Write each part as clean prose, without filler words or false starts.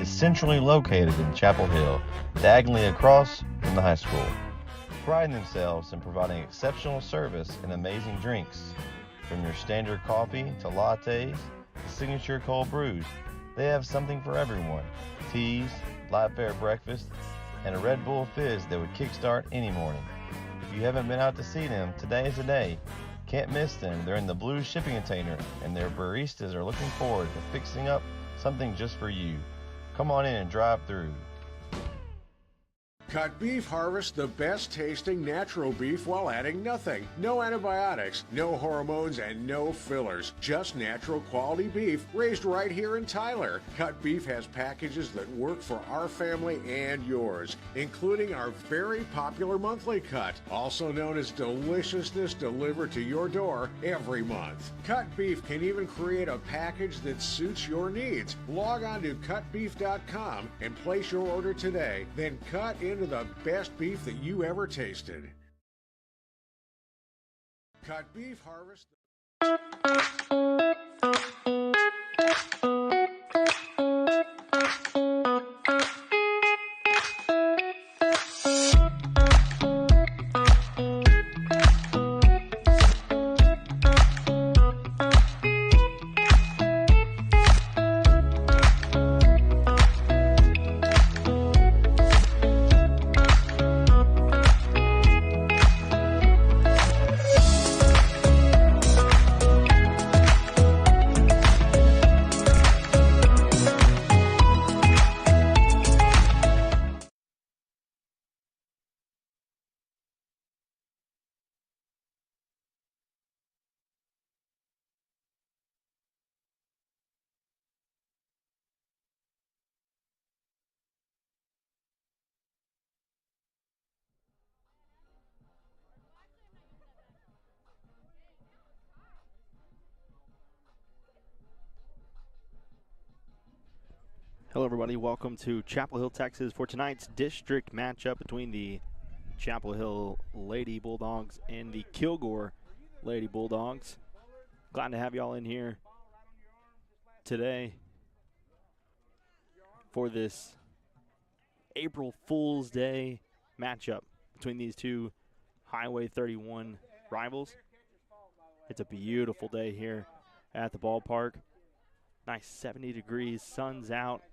is centrally located in Chapel Hill, diagonally across from the high school. Priding themselves in providing exceptional service and amazing drinks. From your standard coffee to lattes to signature cold brews, they have something for everyone. Teas, light fare breakfast, and a Red Bull fizz that would kickstart any morning. If you haven't been out to see them, today is the day. Can't miss them. They're in the blue shipping container, and their baristas are looking forward to fixing up something just for you. Come on in and drive through. Cut Beef harvests the best tasting natural beef while adding nothing. No antibiotics, no hormones, and no fillers. Just natural quality beef raised right here in Tyler. Cut Beef has packages that work for our family and yours, including our very popular monthly cut, also known as Deliciousness, delivered to your door every month. Cut Beef can even create a package that suits your needs. Log on to cutbeef.com and place your order today. Then cut into the best beef that you ever tasted. Cut Beef harvest. Hello, everybody. Welcome to Chapel Hill, Texas for tonight's district matchup between the Chapel Hill Lady Bulldogs and the Kilgore Lady Bulldogs. Glad to have you all in here today for this April Fool's Day matchup between these two Highway 31 rivals. It's a beautiful day here at the ballpark. Nice 70 degrees, sun's out.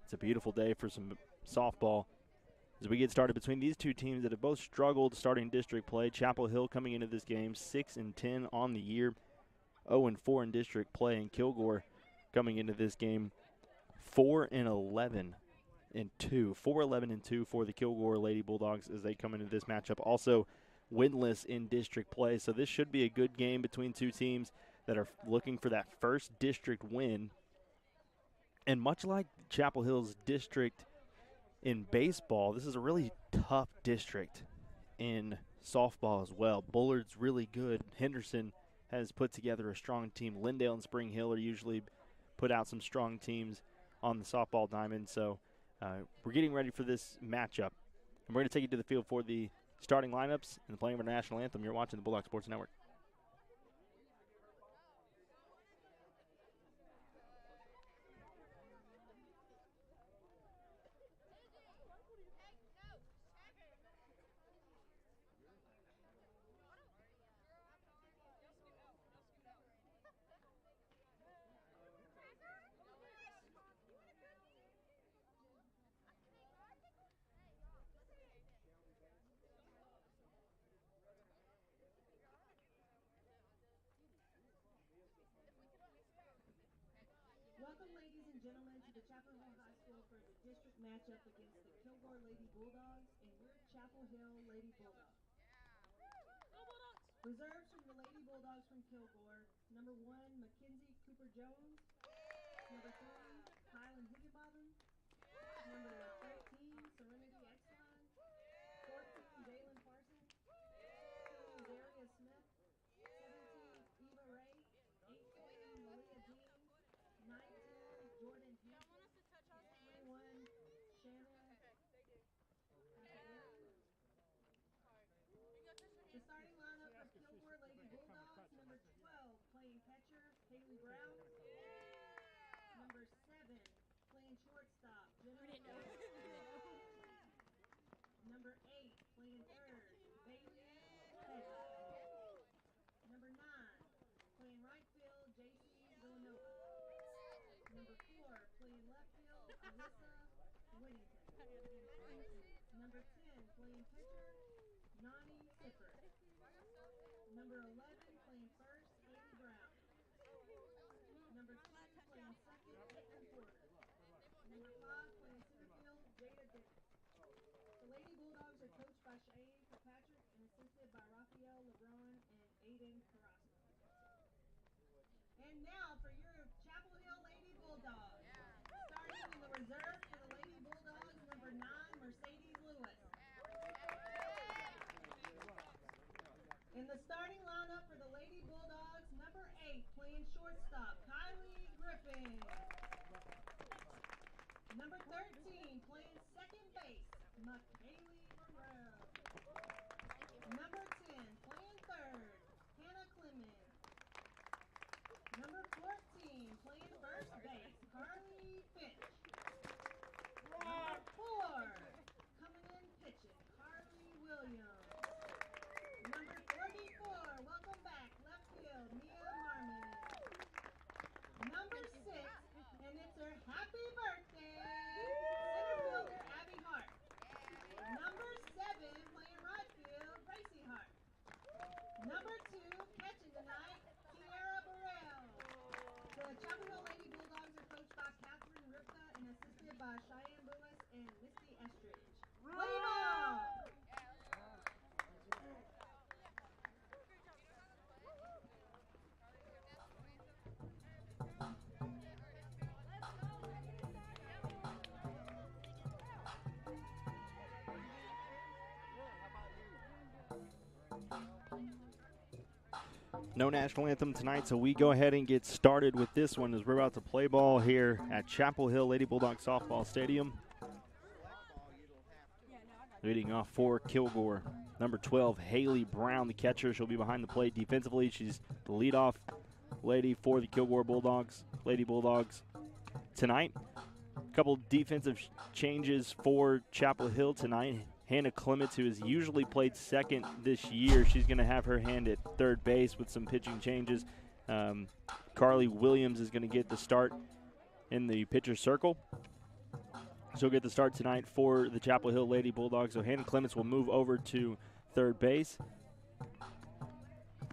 It's a beautiful day for some softball. As we get started between these two teams that have both struggled starting district play, Chapel Hill coming into this game 6-10 on the year, 0-4 in district play, and Kilgore coming into this game 4-11-2. 4-11-2 for the Kilgore Lady Bulldogs as they come into this matchup. Also winless in district play, so this should be a good game between two teams that are looking for that first district win. And much like Chapel Hill's district in baseball, this is a really tough district in softball as well. Bullard's really good. Henderson has put together a strong team. Lindale and Spring Hill are usually put out some strong teams on the softball diamond. So we're getting ready for this matchup. And we're going to take you to the field for the starting lineups and the playing of our national anthem. You're watching the Bulldog Sports Network. Welcome, ladies and gentlemen, to the Chapel Hill High School for the district matchup against the Kilgore Lady Bulldogs and your Chapel Hill Lady Bulldogs. Reserves from the Lady Bulldogs from Kilgore: number 1, Mackenzie Cooper-Jones; number 3, Kylan Higginbotham; number 13, Serenity Exline; 14, Jalen Parsons; 16, Darius Smith; 17, Eva Ray; 18, Malia Jean; 19, Jordan Hampton; 21, Shannon. The starting lineup for Kilgore Lady Bulldogs: number 12, playing catcher, Haley Brown; number 7, Whittington. Number 10, playing pitcher, Nani Sipper. Number 11, playing first, Haley Brown. Number 10, playing second, Caitlin Porter. Number 5, playing center field, Jada Dix. The Lady Bulldogs are coached by Cheyenne Kirkpatrick and assisted by Raphael LeBron and Aiden Carrasco. And now for your Chapel Hill Lady Bulldogs. Starting in the reserve for the Lady Bulldogs, number 9, Mercedes Lewis. In the starting lineup for the Lady Bulldogs, number 8, playing shortstop, Kylie Griffin. Number 13, playing second base, McKaylee Burrell. Number 10, playing third, Hannah Clemens. Number 14, playing first base, Carly Finch. Number 4, coming in pitching, Carly Williams. Number 34, welcome back, left field, Mia Marmon. Number 6, and it's her happy birthday, center fielder, Abby Hart. Number 7, playing right field, Gracie Hart. Number 2, catching tonight, Tiara Burrell. The Chapel Hill Lady Bulldogs are coached by Catherine Ripka and assisted by Cheyenne Lewis and Misty Estridge. Play ball! No national anthem tonight, so we go ahead and get started with this one as we're about to play ball here at Chapel Hill Lady Bulldog Softball Stadium. Leading off for Kilgore, number 12, Haley Brown, the catcher. She'll be behind the plate defensively. She's the leadoff lady for the Kilgore Bulldogs, Lady Bulldogs. Tonight, a couple defensive changes for Chapel Hill tonight. Hannah Clements, who has usually played second this year, she's going to have her hand at third base with some pitching changes. Carly Williams is going to get the start in the pitcher's circle. She'll get the start tonight for the Chapel Hill Lady Bulldogs. So Hannah Clements will move over to third base.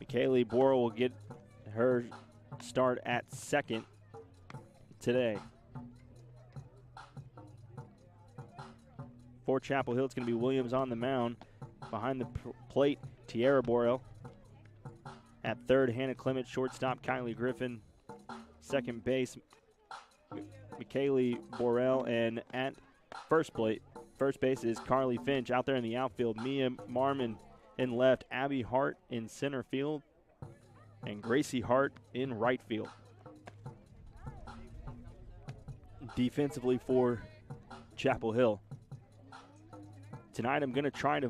McKaylee Borrell will get her start at second today. For Chapel Hill, it's going to be Williams on the mound. Behind the plate, Tiara Borrell. At third, Hannah Clements. Shortstop, Kylie Griffin. Second base, McKaylee Borrell. And at first base is Carly Finch. Out there in the outfield, Mia Marmon in left, Abby Hart in center field, and Gracie Hart in right field. Defensively for Chapel Hill. Tonight I'm going to try to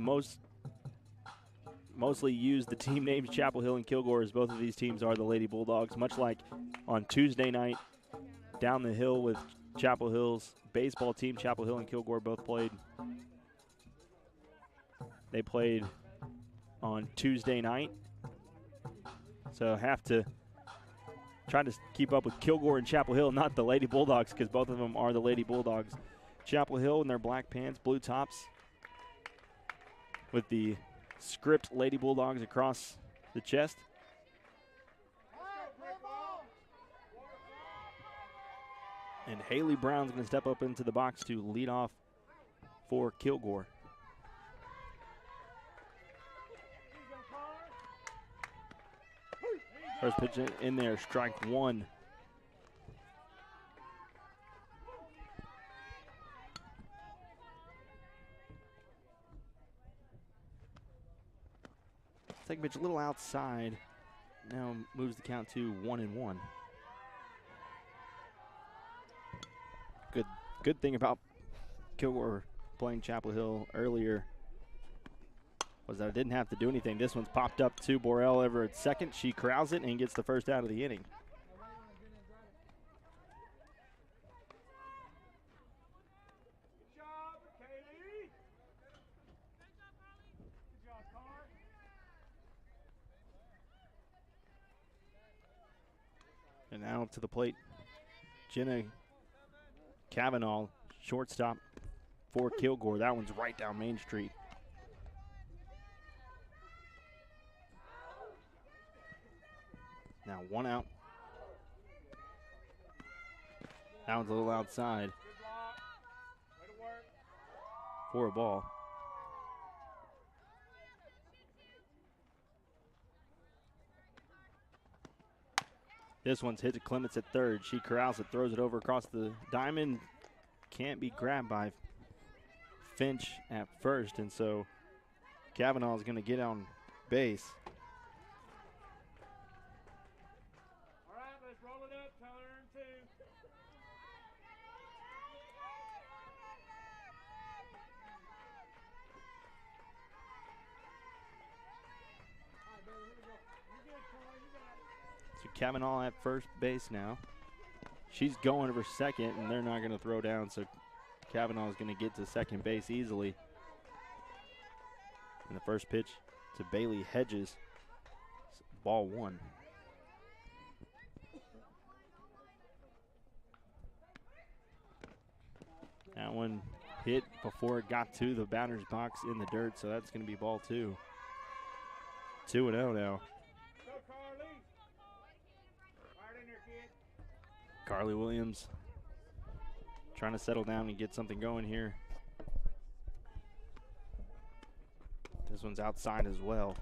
mostly use the team names Chapel Hill and Kilgore, as both of these teams are the Lady Bulldogs, much like on Tuesday night down the hill with Chapel Hill's baseball team. Chapel Hill and Kilgore both played. They played on Tuesday night. So have to try to keep up with Kilgore and Chapel Hill, not the Lady Bulldogs, because both of them are the Lady Bulldogs. Chapel Hill in their black pants, blue tops, with the script Lady Bulldogs across the chest. And Haley Brown's going to step up into the box to lead off for Kilgore. First pitch in there, strike one. Second pitch a little outside. Now moves the count to 1-1. Good thing about Kilgore playing Chapel Hill earlier was that it didn't have to do anything. This one's popped up to Borrell over at second. She corrals it and gets the first out of the inning. Good job, Kaylee. Good job, Carl. And now up to the plate, Jenna Cavanaugh, shortstop for Kilgore. That one's right down Main Street. Now 1 out. That one's a little outside for a ball. This one's hit to Clements at third. She corrals it, throws it over across the diamond. Can't be grabbed by Finch at first, and so Kavanaugh is going to get on base. All right, let's roll it up. Turn 2. So Kavanaugh at first base now. She's going over second, and they're not going to throw down, so Kavanaugh is going to get to second base easily. And the first pitch to Bailey Hedges. Ball 1. That one hit before it got to the batter's box in the dirt, so that's going to be ball 2. 2-0 now. Go, Carly. Hard in there, kid. Carly Williams trying to settle down and get something going here. This one's outside as well.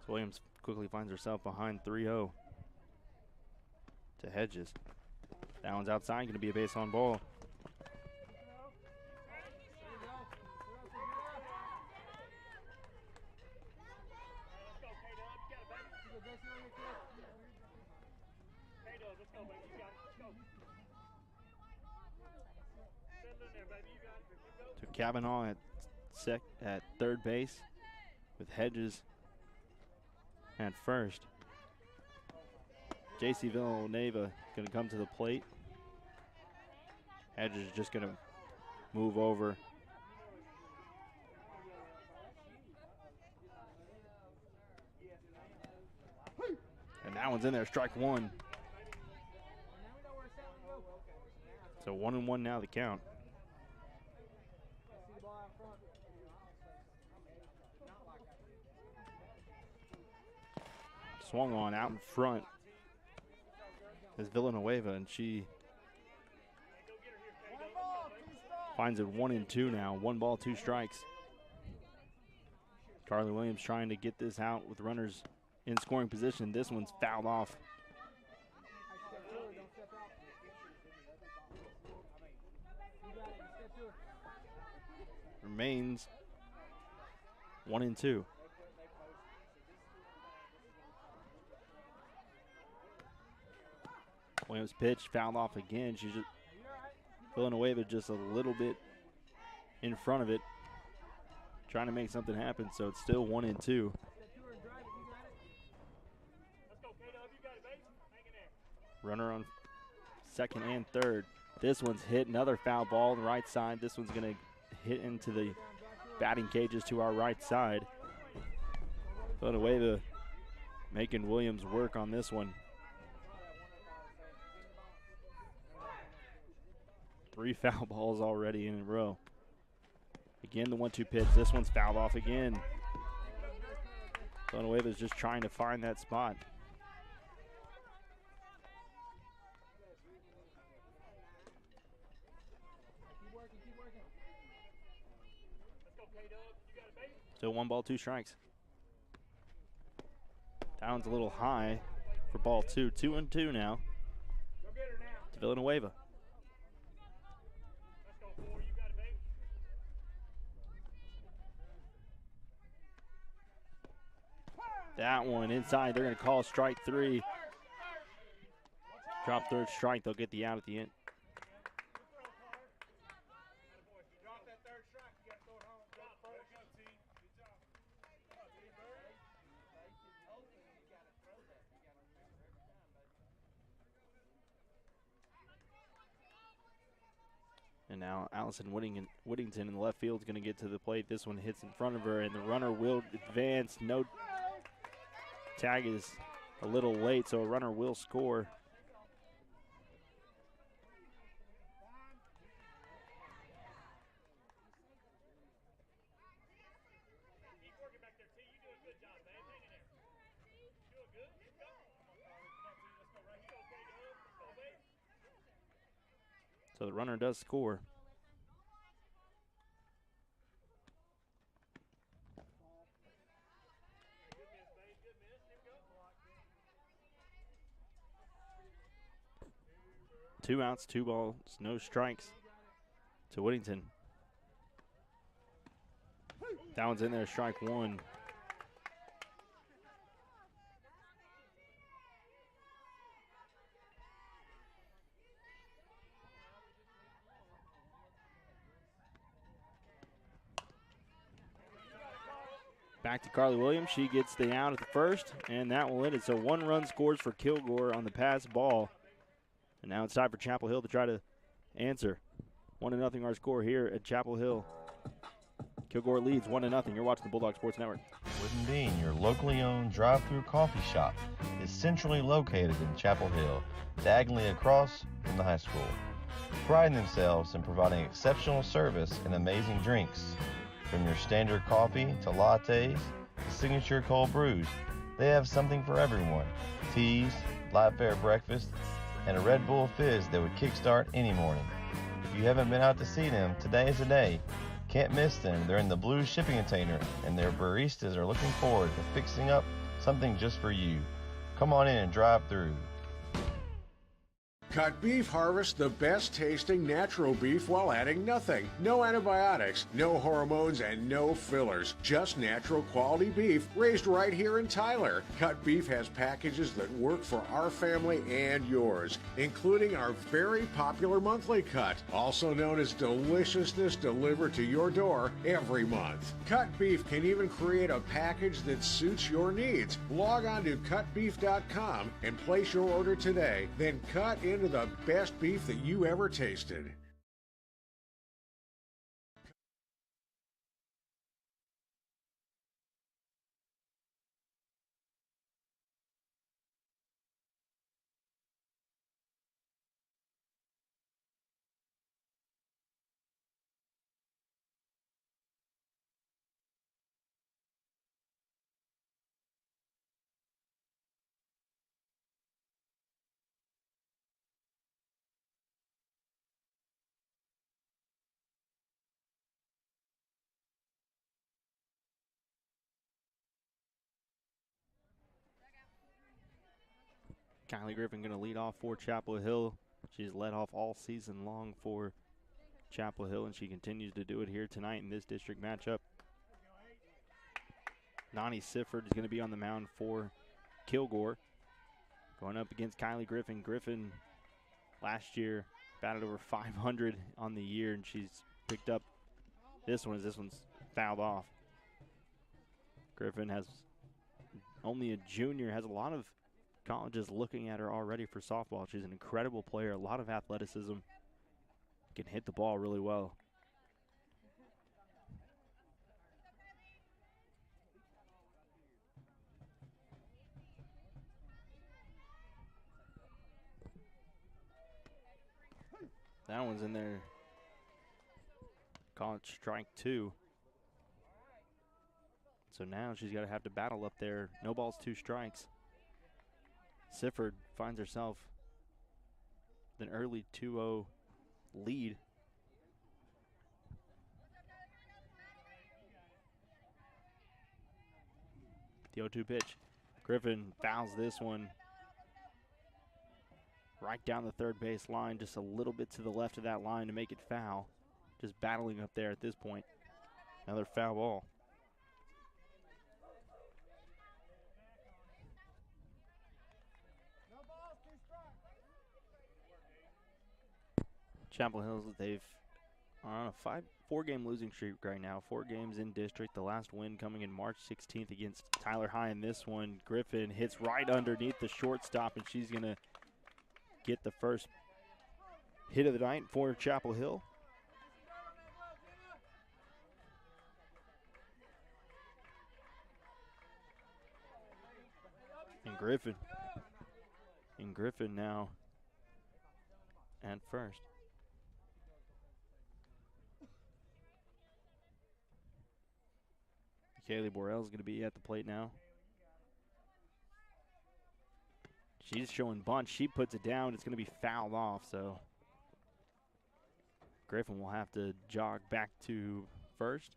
So Williams quickly finds herself behind 3-0 to Hedges. That one's outside, going to be a base on ball. To Kavanaugh at third base with Hedges at first. JC Villaneva going to come to the plate. Hedges is just going to move over. And that one's in there, strike 1. So 1-1 now the count. Swung on out in front is Villanueva, and she finds it 1-2 now. 1 ball, 2 strikes. Carly Williams trying to get this out with runners in scoring position. This one's fouled off. Remains 1-2. Williams pitch, fouled off again. She's just Villanueva just a little bit in front of it, trying to make something happen. So it's still 1-2. Runner on second and third. This one's hit, another foul ball on the right side. This one's going to hit into the batting cages to our right side. Villanueva making Williams work on this one. 3 foul balls already in a row. Again, the 1-2 pitch. This one's fouled off again. Villanueva is just trying to find that spot. So 1 ball, 2 strikes. That one's a little high for ball 2. 2-2 now to Villanueva. That one inside. They're going to call strike 3. Drop third strike. They'll get the out at the end. And now Allison Whittington in the left field is going to get to the plate. This one hits in front of her, and the runner will advance. No tag is a little late, so a runner will score. So the runner does score. Two outs, 2 balls, no strikes to Whittington. That one's in there, strike 1. Back to Carly Williams. She gets the out at the first, and that will end it. So 1 run scores for Kilgore on the pass ball. And now it's time for Chapel Hill to try to answer. 1-0 our score here at Chapel Hill. Kilgore leads 1-0. You're watching the Bulldog Sports Network. Wooden Bean, your locally owned drive-through coffee shop, is centrally located in Chapel Hill, diagonally across from the high school. Priding themselves in providing exceptional service and amazing drinks. From your standard coffee to lattes to signature cold brews, they have something for everyone. Teas, light fare breakfast, and a Red Bull fizz that would kickstart any morning. If you haven't been out to see them, today is the day. Can't miss them. They're in the blue shipping container, and their baristas are looking forward to fixing up something just for you. Come on in and drive through. Cut Beef harvests the best tasting natural beef while adding nothing. No antibiotics, no hormones, and no fillers. Just natural quality beef raised right here in Tyler. Cut Beef has packages that work for our family and yours, including our very popular monthly cut, also known as Deliciousness, delivered to your door every month. Cut Beef can even create a package that suits your needs. Log on to cutbeef.com and place your order today. Then cut into the best beef that you ever tasted. Kylie Griffin going to lead off for Chapel Hill. She's led off all season long for Chapel Hill, and she continues to do it here tonight in this district matchup. Nani Sifford is going to be on the mound for Kilgore, going up against Kylie Griffin. Griffin last year batted over 500 on the year, and she's picked up this one as this one's fouled off. Griffin has only a junior, has a lot of colleges looking at her already for softball. She's an incredible player, a lot of athleticism, can hit the ball really well. That one's in there. Call it strike 2. So now she's got to have to battle up there. No balls, 2 strikes. Sifford finds herself with an early 2-0 lead. The 0-2 pitch. Griffin fouls this one right down the third base line, just a little bit to the left of that line to make it foul. Just battling up there at this point. Another foul ball. Chapel Hills, they've are on a 4-game losing streak right now. 4 games in district. The last win coming in March 16th against Tyler High. In this one, Griffin hits right underneath the shortstop, and she's going to get the first hit of the night for Chapel Hill. And Griffin And Griffin now at first. Kaylee Borrell is going to be at the plate now. She's showing bunt. She puts it down. It's going to be fouled off, so Griffin will have to jog back to first.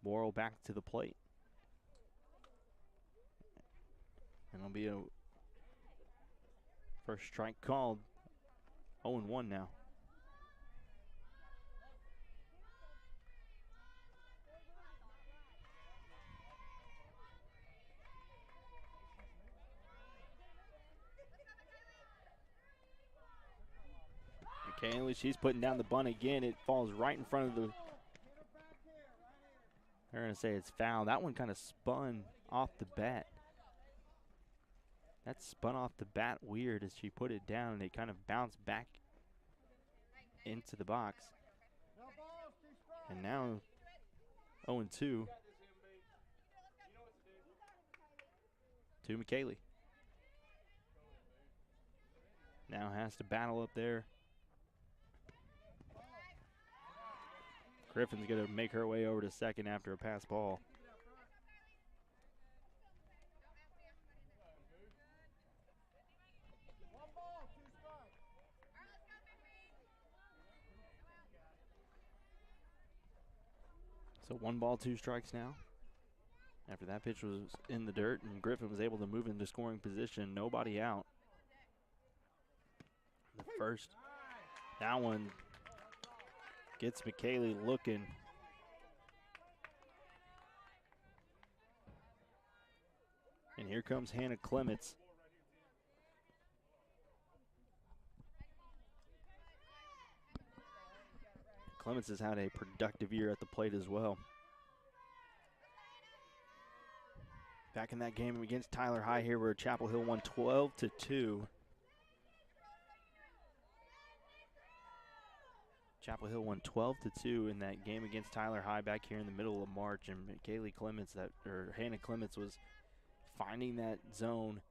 Borrell back to the plate. And it'll be a first strike called. 0-1 now. McKinley, she's putting down the bunt again. It falls right in front of the. They're going to say it's foul. That one kind of spun off the bat. That spun off the bat weird as she put it down, and it kind of bounced back into the box. And now 0-2 to McKaylee. Now has to battle up there. Griffin's going to make her way over to second after a pass ball. So 1 ball, 2 strikes now. After that pitch was in the dirt and Griffin was able to move into scoring position, nobody out. The first, that one gets McKaylee looking. And here comes Hannah Clements. Clements has had a productive year at the plate as well. Back in that game against Tyler High here where Chapel Hill won 12-2. Chapel Hill won 12-2 in that game against Tyler High back here in the middle of March, and Hannah Clements was finding that zone.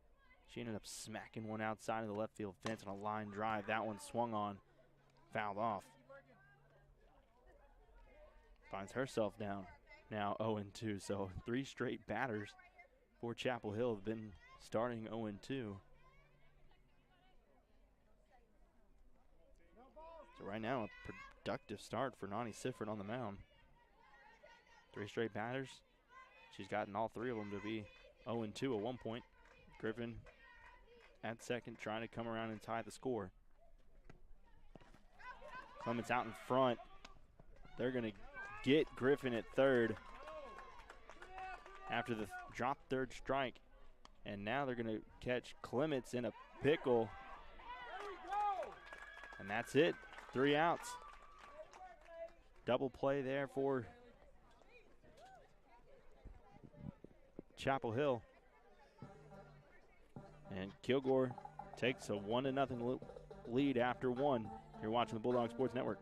She ended up smacking one outside of the left field fence on a line drive. That one swung on, fouled off. Finds herself down, now 0-2. So 3 straight batters for Chapel Hill have been starting 0-2. So right now, a productive start for Nani Sifford on the mound. 3 straight batters. She's gotten all 3 of them to be 0-2 at one point. Griffin at second, trying to come around and tie the score. Clements out in front. They're going to get Griffin at third after the drop third strike. And now they're going to catch Clements in a pickle. And that's it. 3 outs. Double play there for Chapel Hill. And Kilgore takes a 1-0 lead after 1. You're watching the Bulldog Sports Network.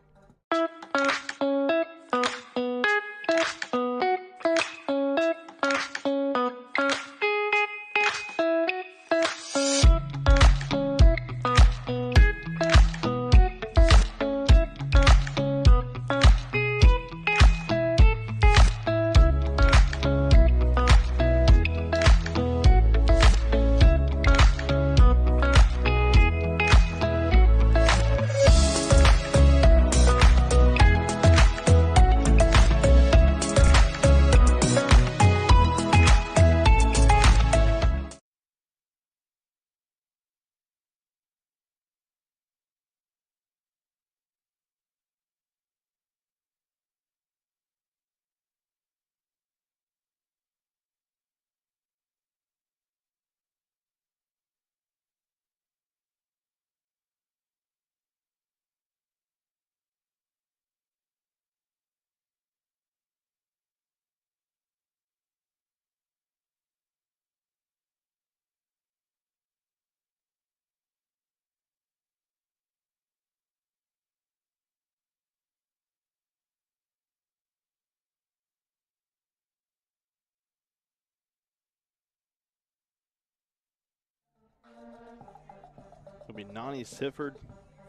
It'll be Nani Sifford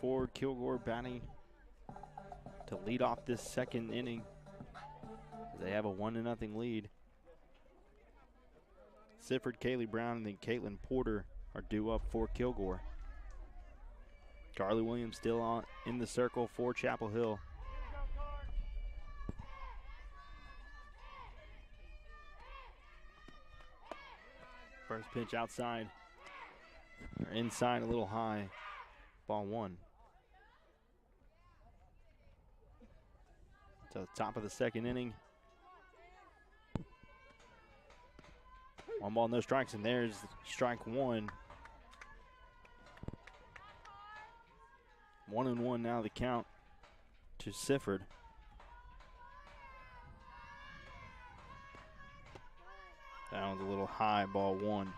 for Kilgore batting to lead off this second inning. They have a 1-0 lead. Sifford, Kaylee Brown, and then Caitlin Porter are due up for Kilgore. Carly Williams still in the circle for Chapel Hill. First pitch outside, or inside a little high, ball 1. To the top of the second inning. 1 ball, no strikes, and there's strike 1. 1-1 now the count to Sifford. That one's a little high, ball 1.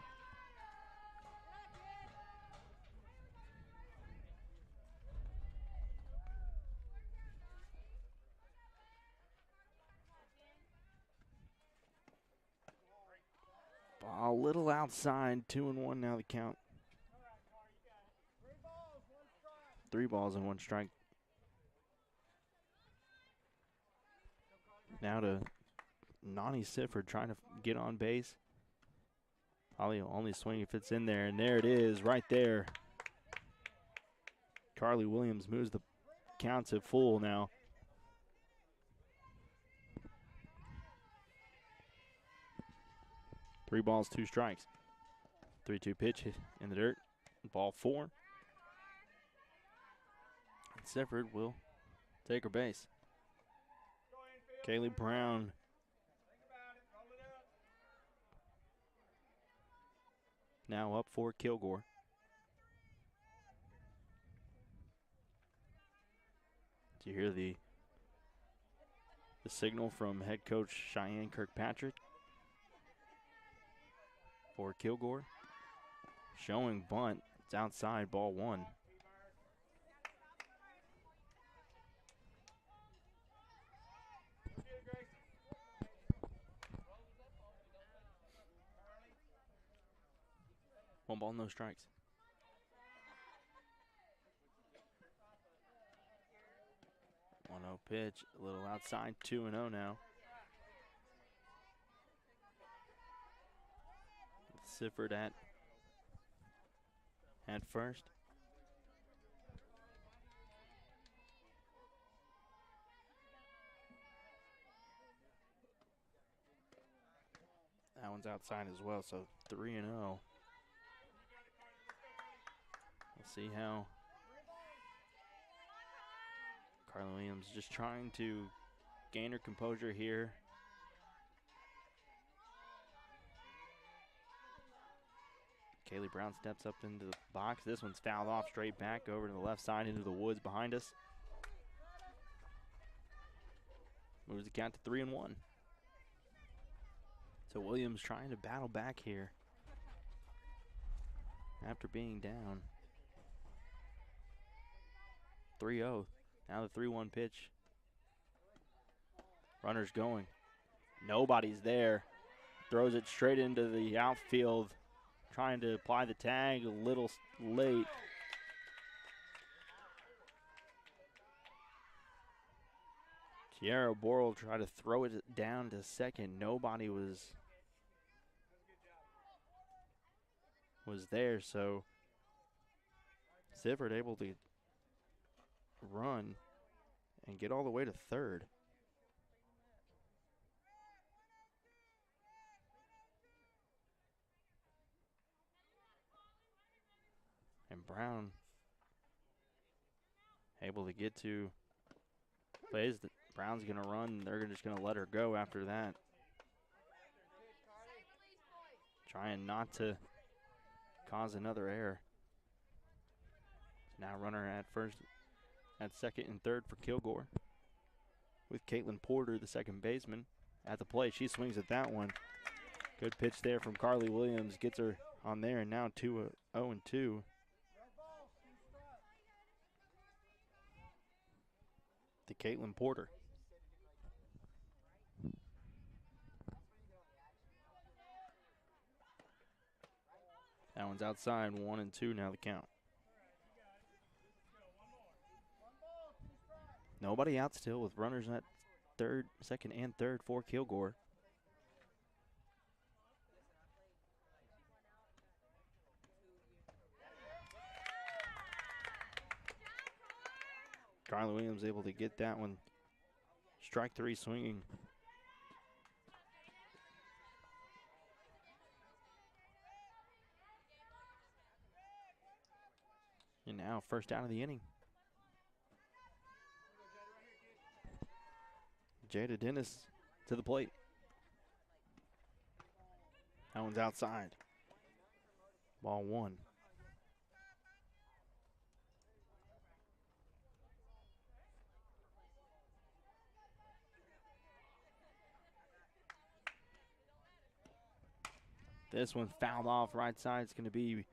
Ball a little outside, 2-1 now the count. 3 balls and 1 strike. Now to Nani Sifford trying to get on base. Probably only swing if it's in there, and there it is right there. Carly Williams moves the count to full now. Three balls, 2 strikes. 3-2 pitch in the dirt. Ball 4. And Sifford will take her base. Kaylee Brown now up for Kilgore. Do you hear the signal from head coach Cheyenne Kirkpatrick for Kilgore? Showing bunt. It's outside, ball 1. One ball, no strikes. 1-0 pitch, a little outside, 2-0 now. Sifford at first. That one's outside as well, so 3-0. We'll see how Carly Williams just trying to gain her composure here. Kaylee Brown steps up into the box. This one's fouled off straight back over to the left side into the woods behind us. Moves the count to 3-1. So Williams trying to battle back here after being down. 3-0. Now the 3-1 pitch. Runner's going. Nobody's there. Throws it straight into the outfield. Trying to apply the tag a little late. Sierra Borrell tried to throw it down to second. Nobody was there, so Sifford able to run and get all the way to third. And Brown able to get to plays that Brown's going to run. They're just going to let her go after that. Trying not to cause another error. Now runner at first, at second and third for Kilgore. With Caitlin Porter, the second baseman, at the plate. She swings at that one. Good pitch there from Carly Williams. Gets her on there, and now 0-2. To Caitlin Porter. That one's outside, 1-2 now the count. Nobody out still with runners at second and third for Kilgore. Carly Williams able to get that one. Strike three swinging. And now first out of the inning. Jada Dennis to the plate. That one's outside. Ball one. This one fouled off right side. It's going to be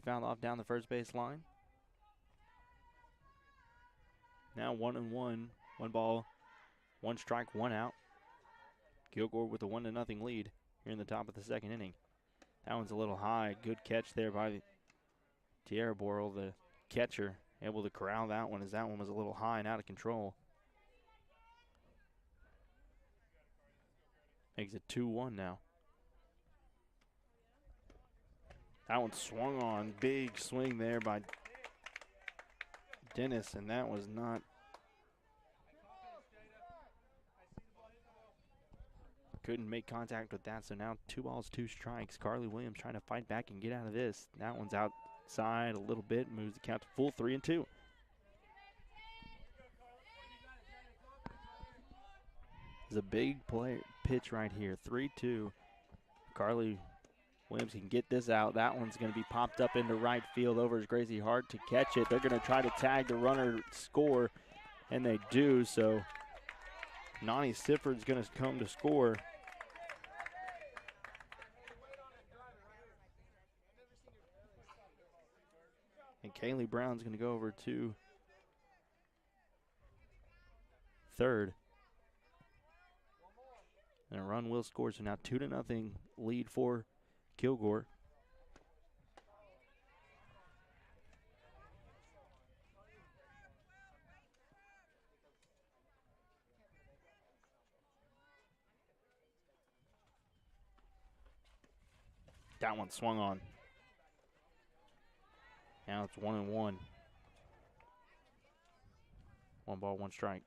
fouled off down the first base line. Now 1-1. 1 ball, 1 strike, 1 out. Kilgore with a 1-0 lead here in the top of the second inning. That one's a little high. Good catch there by Tierra Borrell, the catcher. Able to corral that one as that one was a little high and out of control. Makes it 2-1 now. That one swung on. Big swing there by Dennis, and that was not. Couldn't make contact with that, so now 2 balls, 2 strikes. Carly Williams trying to fight back and get out of this. That one's outside a little bit, moves the count to full 3-2. It's a big pitch right here, 3-2. Carly Williams can get this out. That one's going to be popped up into right field over as Gracie Hart to catch it. They're going to try to tag the runner, score, and they do. So Nani Sifford's going to come to score. And Kaylee Brown's going to go over to third. And a run will score, so now 2-0 lead for Kilgore. That one swung on. Now it's 1-1. 1 ball, 1 strike.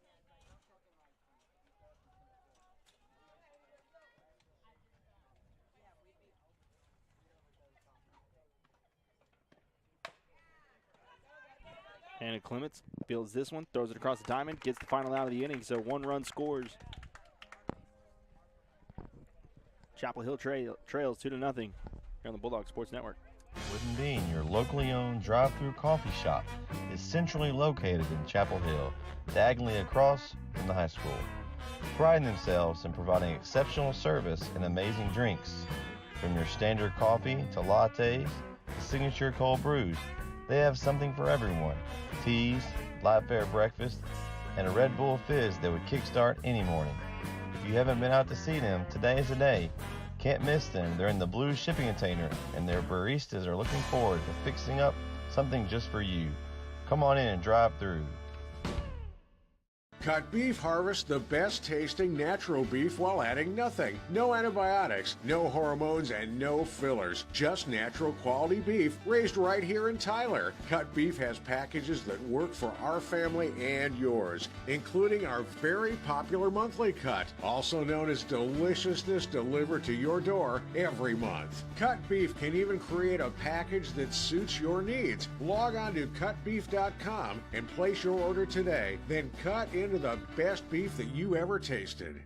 Anna Clements fields this one, throws it across the diamond, gets the final out of the inning, so 1 run scores. Chapel Hill trails 2-0 here on the Bulldog Sports Network. Wooden Bean, your locally owned drive-through coffee shop, is centrally located in Chapel Hill, diagonally across from the high school. Priding themselves in providing exceptional service and amazing drinks. From your standard coffee to lattes to signature cold brews, they have something for everyone. Teas, light fare breakfast, and a Red Bull fizz that would kickstart any morning. If you haven't been out to see them, today is the day. Can't miss them. They're in the blue shipping container, and their baristas are looking forward to fixing up something just for you. Come on in and drive through. Cut Beef harvests the best tasting natural beef while adding nothing. No antibiotics, no hormones, and no fillers. Just natural quality beef raised right here in Tyler. Cut Beef has packages that work for our family and yours, including our very popular monthly cut, also known as Deliciousness, delivered to your door every month. Cut Beef can even create a package that suits your needs. Log on to cutbeef.com and place your order today. Then cut into the best beef that you ever tasted.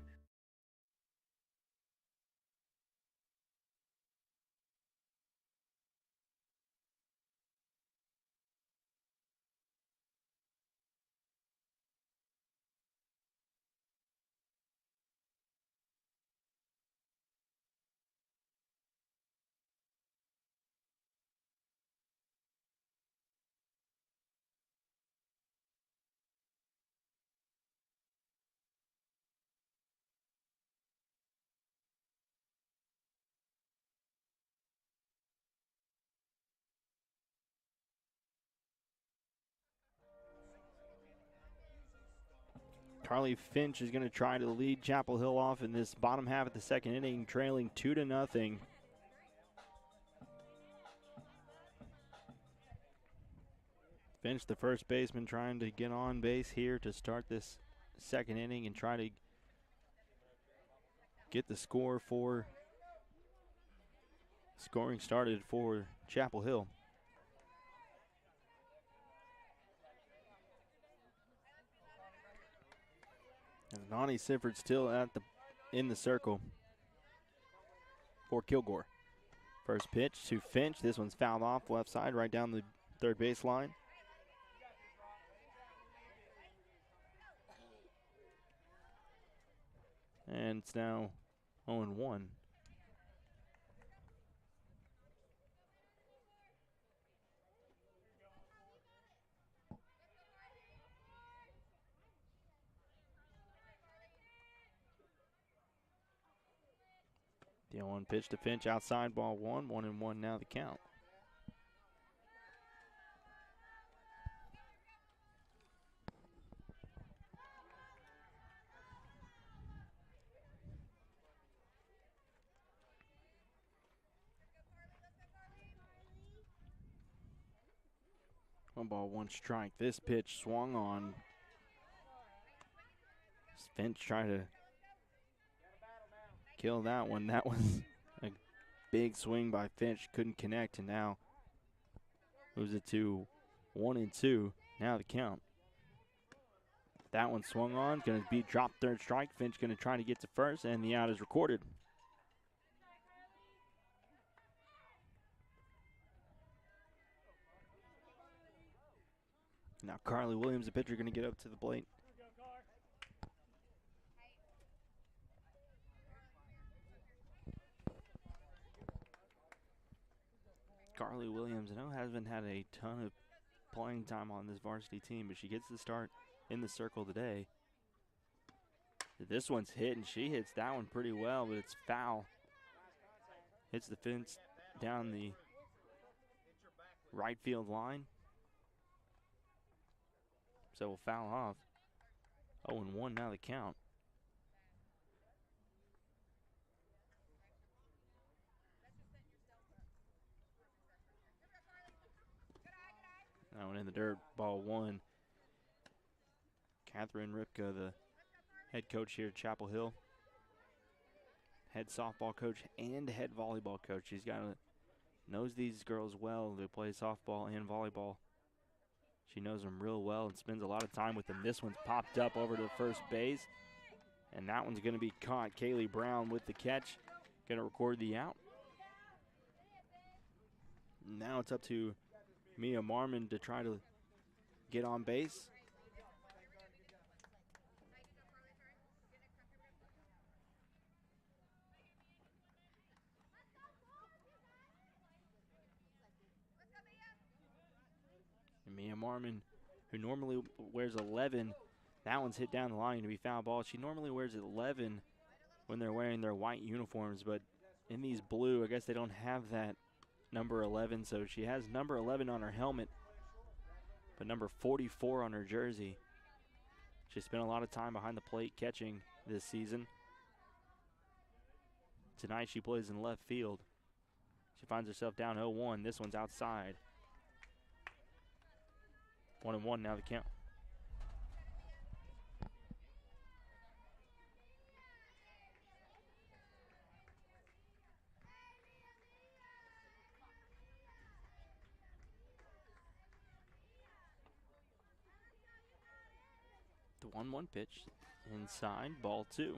Carly Finch is going to try to lead Chapel Hill off in this bottom half of the second inning, trailing 2-0. Finch, the first baseman, trying to get on base here to start this second inning and try to get the score for scoring started for Chapel Hill. And Nani Sifford still in the circle for Kilgore. First pitch to Finch. This one's fouled off left side, right down the third base line. And it's now 0-1. The 0-1 pitch to Finch outside, ball one. 1-1 now the count. One ball, one strike. This pitch swung on. Finch trying to kill that one. That was a big swing by Finch. Couldn't connect, and now moves it to 1-2. Now the count. That one swung on. Going to be dropped third strike. Finch going to try to get to first, and the out is recorded. Now Carly Williams, the pitcher, going to get up to the plate. Carly Williams, I know hasn't had a ton of playing time on this varsity team, but she gets the start in the circle today. This one's hit, and she hits that one pretty well, but it's foul. Hits the fence down the right field line. So we'll foul off. 0-1 now the count. That one in the dirt, ball one. Catherine Ripka, the head coach here at Chapel Hill. Head softball coach and head volleyball coach. She's knows these girls well. They play softball and volleyball. She knows them real well and spends a lot of time with them. This one's popped up over to first base, and that one's going to be caught. Kaylee Brown with the catch. Going to record the out. Now it's up to Mia Marmon to try to get on base. And Mia Marmon, who normally wears 11, that one's hit down the line to be foul ball. She normally wears 11 when they're wearing their white uniforms, but in these blue, I guess they don't have that number 11, so she has number 11 on her helmet, but number 44 on her jersey. She spent a lot of time behind the plate catching this season. Tonight she plays in left field. She finds herself down 0-1. This one's outside. 1-1 now the count. The 1-1 pitch inside, ball two.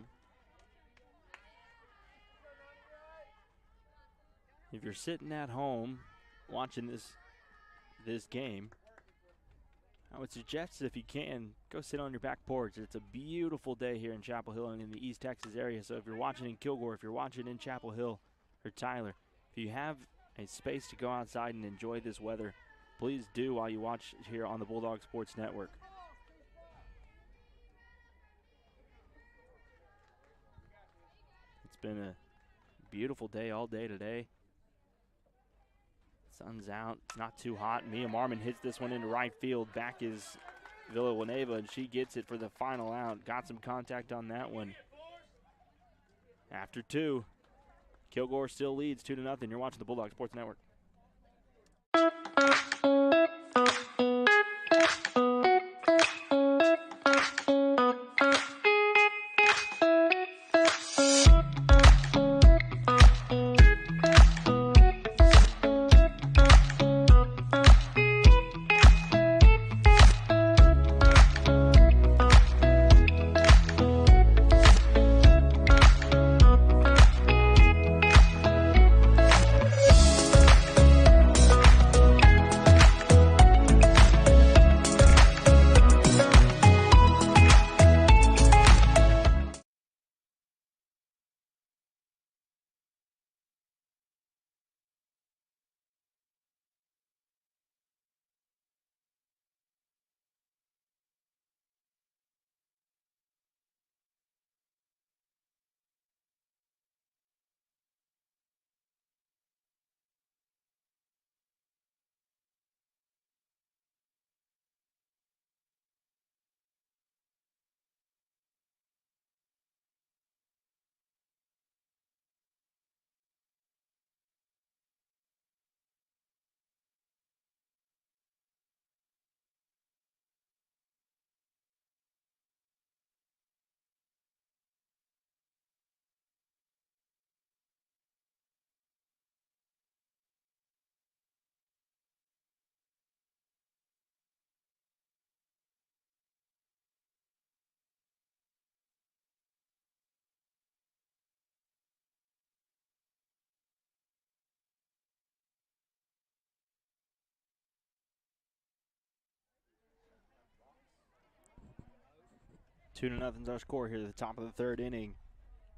If you're sitting at home watching this game, I would suggest if you can, go sit on your back porch. It's a beautiful day here in Chapel Hill and in the East Texas area. So if you're watching in Kilgore, if you're watching in Chapel Hill or Tyler, if you have a space to go outside and enjoy this weather, please do while you watch here on the Bulldog Sports Network. It's been a beautiful day all day today. Sun's out. It's not too hot. Mia Marmon hits this one into right field. Back is Villanueva, and she gets it for the final out. Got some contact on that one. After 2, Kilgore still leads 2-0. You're watching the Bulldog Sports Network. Two to nothing's our score here at the top of the 3rd inning.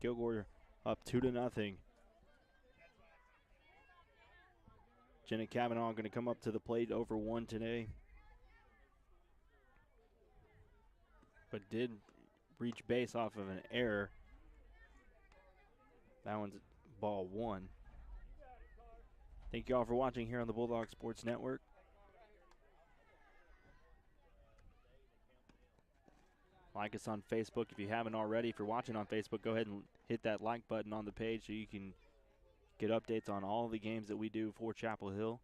Kilgore up 2-0. Jenna Kavanaugh going to come up to the plate over 1 today, but did reach base off of an error. That one's ball 1. Thank you all for watching here on the Bulldog Sports Network. Like us on Facebook if you haven't already. If you're watching on Facebook, go ahead and hit that like button on the page so you can get updates on all the games that we do for Chapel Hill.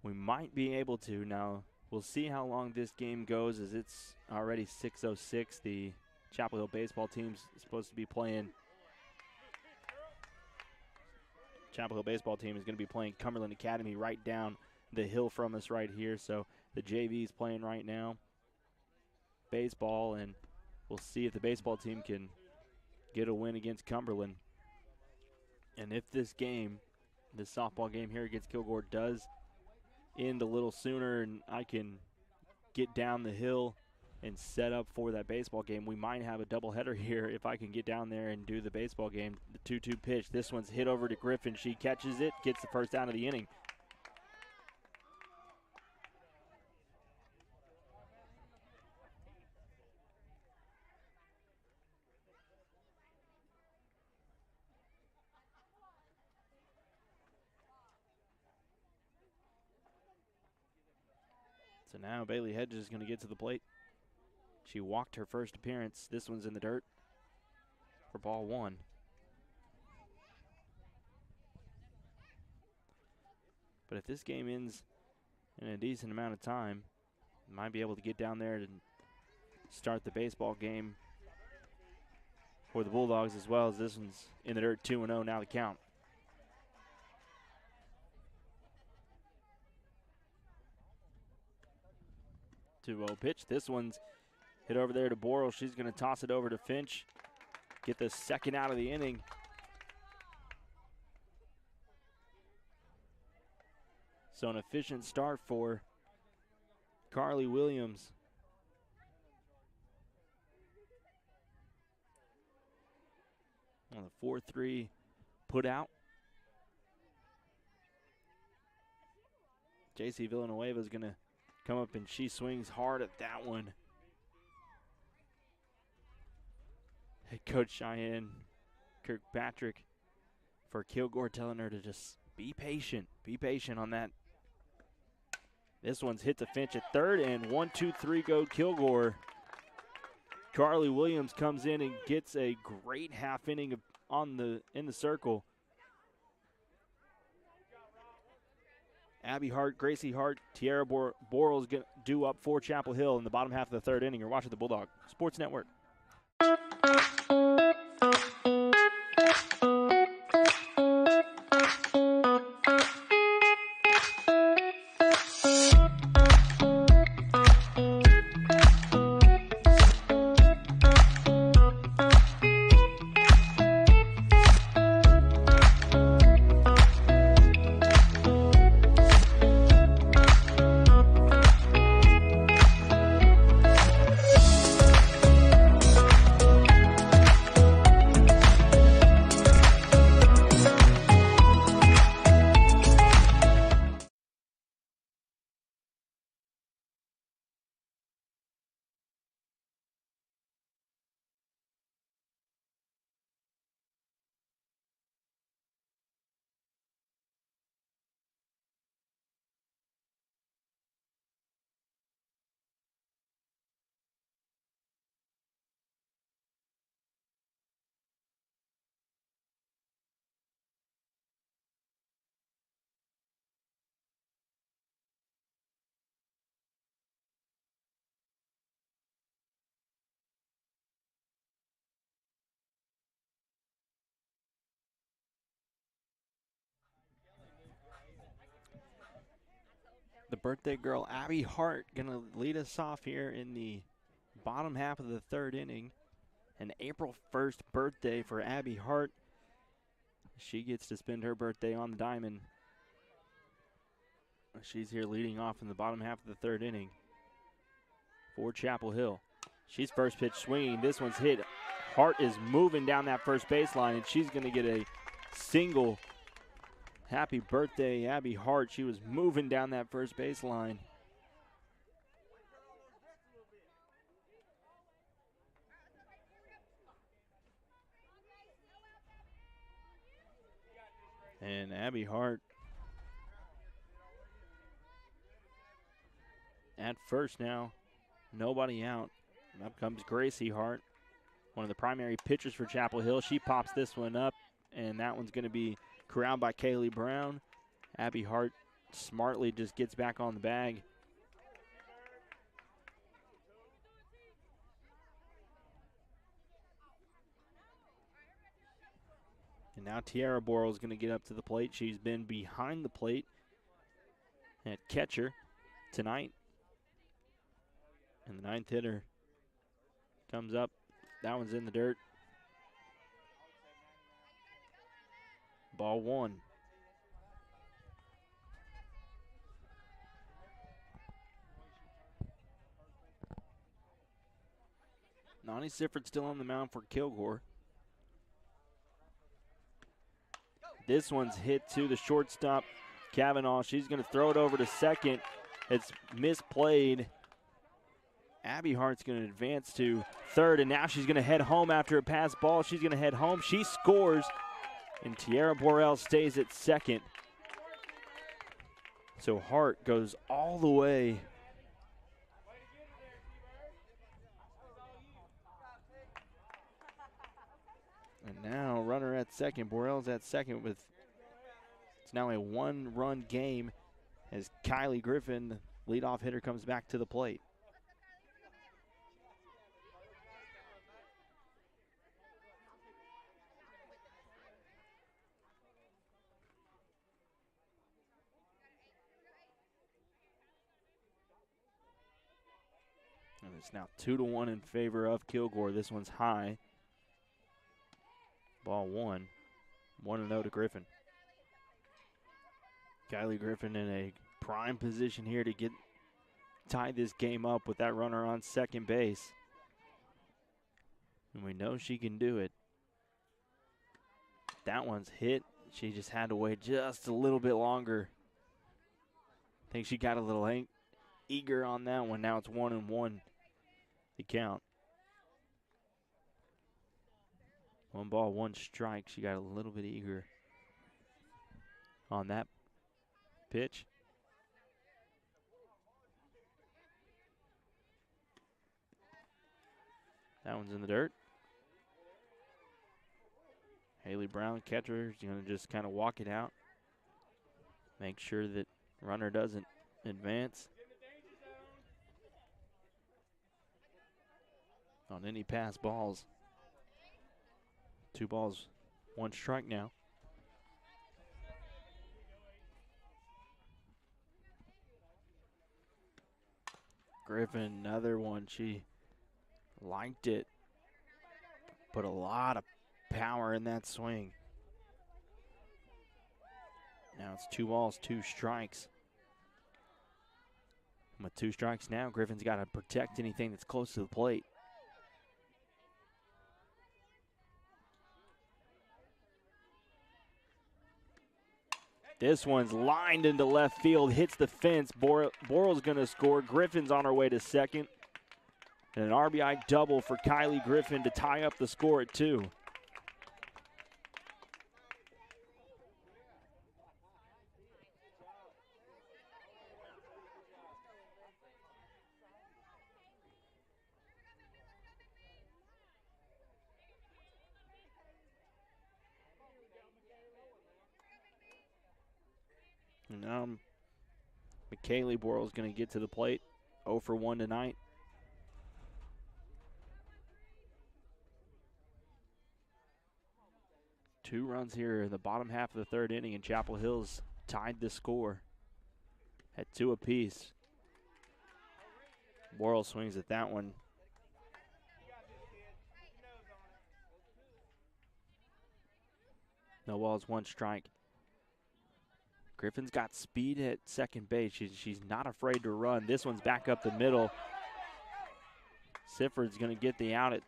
We might be able to now. We'll see how long this game goes, as it's already 6:06. The Chapel Hill baseball team's supposed to be playing. Chapel Hill baseball team is going to be playing Cumberland Academy right down the hill from us right here. So the JV is playing right now baseball, and we'll see if the baseball team can get a win against Cumberland. And if this game, this softball game here against Kilgore, does end a little sooner and I can get down the hill and set up for that baseball game, we might have a doubleheader here if I can get down there and do the baseball game. The 2-2 pitch. This one's hit over to Griffin. She catches it, gets the first out of the inning. So now Bailey Hedges is going to get to the plate. She walked her first appearance. This one's in the dirt for ball 1. But if this game ends in a decent amount of time, might be able to get down there and start the baseball game for the Bulldogs, as well as this one's in the dirt, 2-0 now the count. Two-0 pitch. This one's hit over there to Boral. She's going to toss it over to Finch. Get the second out of the inning. So an efficient start for Carly Williams. On the 4-3 put out. JC Villanueva is going to come up and she swings hard at that one. Head coach Cheyenne Kirkpatrick for Kilgore telling her to just be patient on that This one's hit to Finch at third, and 1, 2, 3 go Kilgore. Carly Williams comes in and gets a great half inning in the circle. Abby Hart, Gracie Hart, Tiara Borrell's due up for Chapel Hill in the bottom half of the third inning. You're watching the Bulldog Sports Network. The birthday girl, Abby Hart, going to lead us off here in the bottom half of the third inning. An April 1st birthday for Abby Hart. She gets to spend her birthday on the diamond. She's here leading off in the bottom half of the third inning for Chapel Hill. She's first pitch swinging. This one's hit. Hart is moving down that first baseline, and she's going to get a single. Happy birthday, Abby Hart. She was moving down that first baseline. And Abby Hart at first now. Nobody out. Up comes Gracie Hart, one of the primary pitchers for Chapel Hill. She pops this one up, and that one's going to be corralled by Kaylee Brown. Abby Hart smartly just gets back on the bag. And now Tiara Borrell is going to get up to the plate. She's been behind the plate at catcher tonight. And the ninth hitter comes up. That one's in the dirt. Ball one. Nani Sifford still on the mound for Kilgore. This one's hit to the shortstop, Kavanaugh. She's going to throw it over to second. It's misplayed. Abby Hart's going to advance to third, and now she's going to head home after a pass ball. She's going to head home. She scores, and Tiara Borrell stays at second. So Hart goes all the way. And now runner at second. Borrell's at second with, it's now a one-run game as Kylie Griffin, leadoff hitter, comes back to the plate. And it's now 2-1 in favor of Kilgore. This one's high. Ball one. 1-0 to Griffin. Kylie Griffin in a prime position here to tie this game up with that runner on second base. And we know she can do it. That one's hit. She just had to wait just a little bit longer. I think she got a little eager on that one. Now it's 1-1 the count. 1 ball, 1 strike. She got a little bit eager on that pitch. That one's in the dirt. Haley Brown, catcher, is going to just kind of walk it out. Make sure that runner doesn't advance on any pass balls. 2 balls, 1 strike now. Griffin, another one. She liked it. Put a lot of power in that swing. Now it's 2 balls, 2 strikes. And with 2 strikes now, Griffin's got to protect anything that's close to the plate. This one's lined into left field, hits the fence. Borrell's going to score. Griffin's on her way to second. And an RBI double for Kylie Griffin to tie up the score at 2. And now McKaylee Borrell's going to get to the plate. 0 for 1 tonight. Two runs here in the bottom half of the 3rd inning, and Chapel Hill's tied the score at 2 apiece. Borrell swings at that one. No balls, 1 strike. Griffin's got speed at second base. She's not afraid to run. This one's back up the middle. Sifford's going to get the out at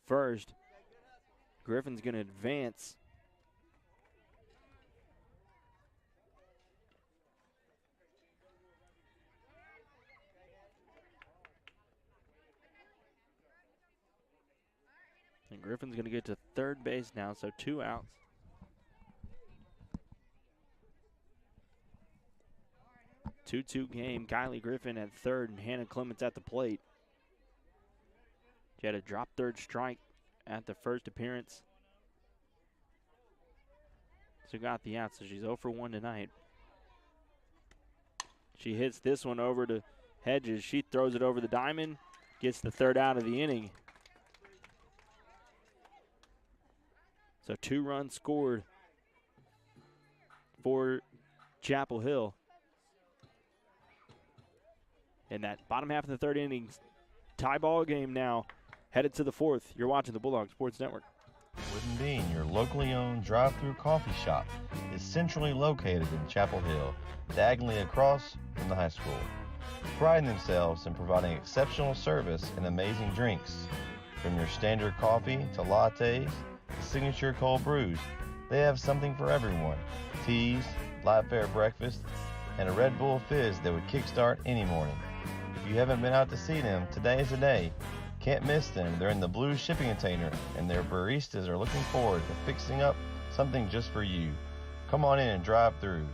first. Griffin's going to advance. And Griffin's going to get to third base now, so 2 outs. Two-two game. Kylie Griffin at third and Hannah Clements at the plate. She had a drop third strike at the first appearance. So got the out, so she's 0 for 1 tonight. She hits this one over to Hedges. She throws it over the diamond, gets the 3rd out of the inning. So 2 runs scored for Chapel Hill. In that bottom half of the 3rd inning, tie ball game now, headed to the 4th. You're watching the Bulldog Sports Network. Wooden Bean, your locally owned drive-through coffee shop, is centrally located in Chapel Hill, diagonally across from the high school. Priding themselves in providing exceptional service and amazing drinks. From your standard coffee to lattes to signature cold brews, they have something for everyone. Teas, live fare breakfast, and a Red Bull Fizz that would kickstart any morning. If you haven't been out to see them, today is the day. Can't miss them. They're in the blue shipping container, and their baristas are looking forward to fixing up something just for you. Come on in and drive through.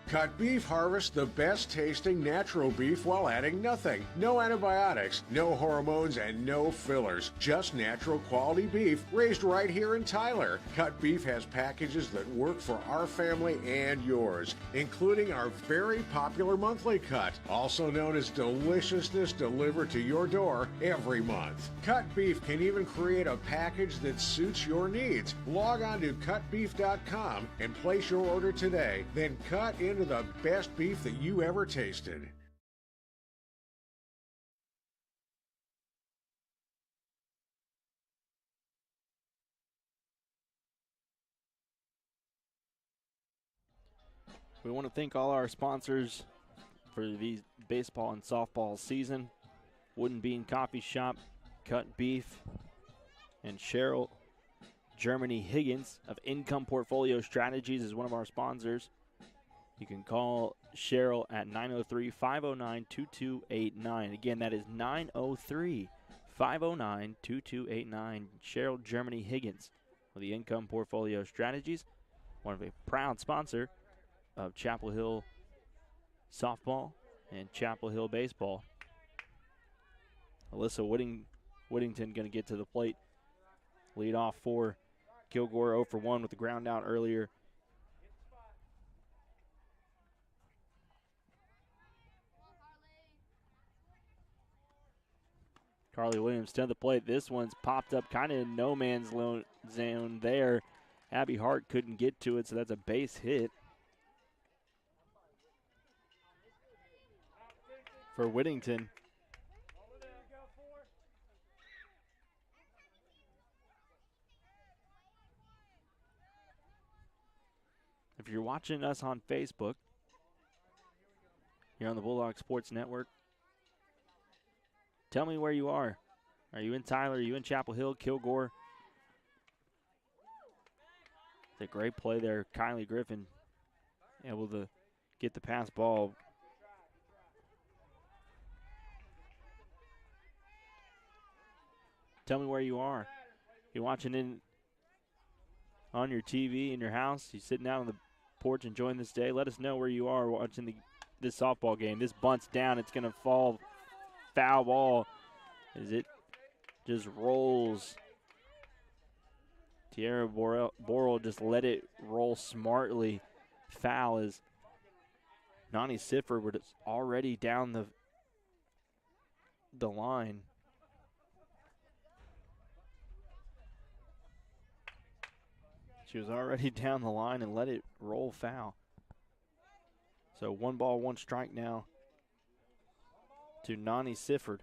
Cut Beef harvests the best tasting natural beef while adding nothing. No antibiotics, no hormones, and no fillers. Just natural quality beef raised right here in Tyler. Cut Beef has packages that work for our family and yours, including our very popular monthly cut, also known as Deliciousness, delivered to your door every month. Cut Beef can even create a package that suits your needs. Log on to cutbeef.com and place your order today. Then cut into the best beef that you ever tasted. We want to thank all our sponsors for the baseball and softball season. Wooden Bean Coffee Shop, Cut Beef, and Cheryl Germany Higgins of Income Portfolio Strategies is one of our sponsors. You can call Cheryl at 903-509-2289. Again, that is 903-509-2289. Cheryl Germany Higgins of the Income Portfolio Strategies, one of a proud sponsor of Chapel Hill softball and Chapel Hill baseball. Alyssa Whittington going to get to the plate. Lead off for Kilgore, 0 for 1 with the ground out earlier. Carly Williams to the plate. This one's popped up kind of in no man's zone there. Abby Hart couldn't get to it, so that's a base hit for Whittington. If you're watching us on Facebook, you're on the Bulldog Sports Network, tell me where you are. Are you in Tyler? Are you in Chapel Hill, Kilgore? It's a great play there. Kylie Griffin able to get the pass ball. Tell me where you are. You're watching in on your TV in your house. You're sitting out on the porch enjoying this day. Let us know where you are watching this softball game. This bunt's down. It's going to fall foul ball as it just rolls. Tierra Borrell just let it roll smartly. Foul as Nani Sifford was already down the line. She was already down the line and let it roll foul. So 1 ball, 1 strike now to Nani Sifford.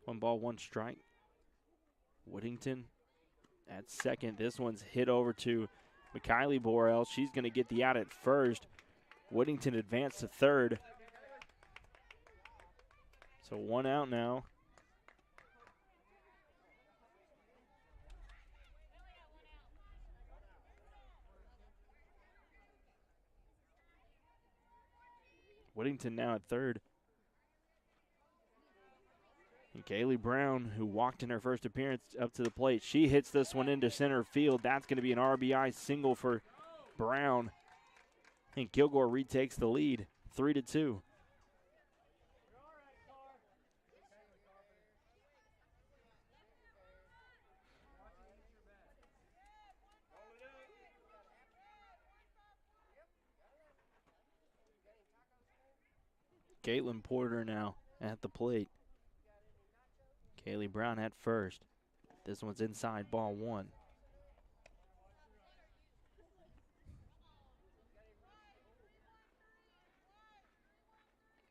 One ball, 1 strike. Whittington at second. This one's hit over to Mikaylee Borrell. She's going to get the out at first. Whittington advanced to third. So 1 out now. Whittington now at third. And Kaylee Brown, who walked in her first appearance up to the plate, she hits this one into center field. That's going to be an RBI single for Brown. And Kilgore retakes the lead, 3-2. Caitlin Porter now at the plate. Kaylee Brown at first. This one's inside, ball 1.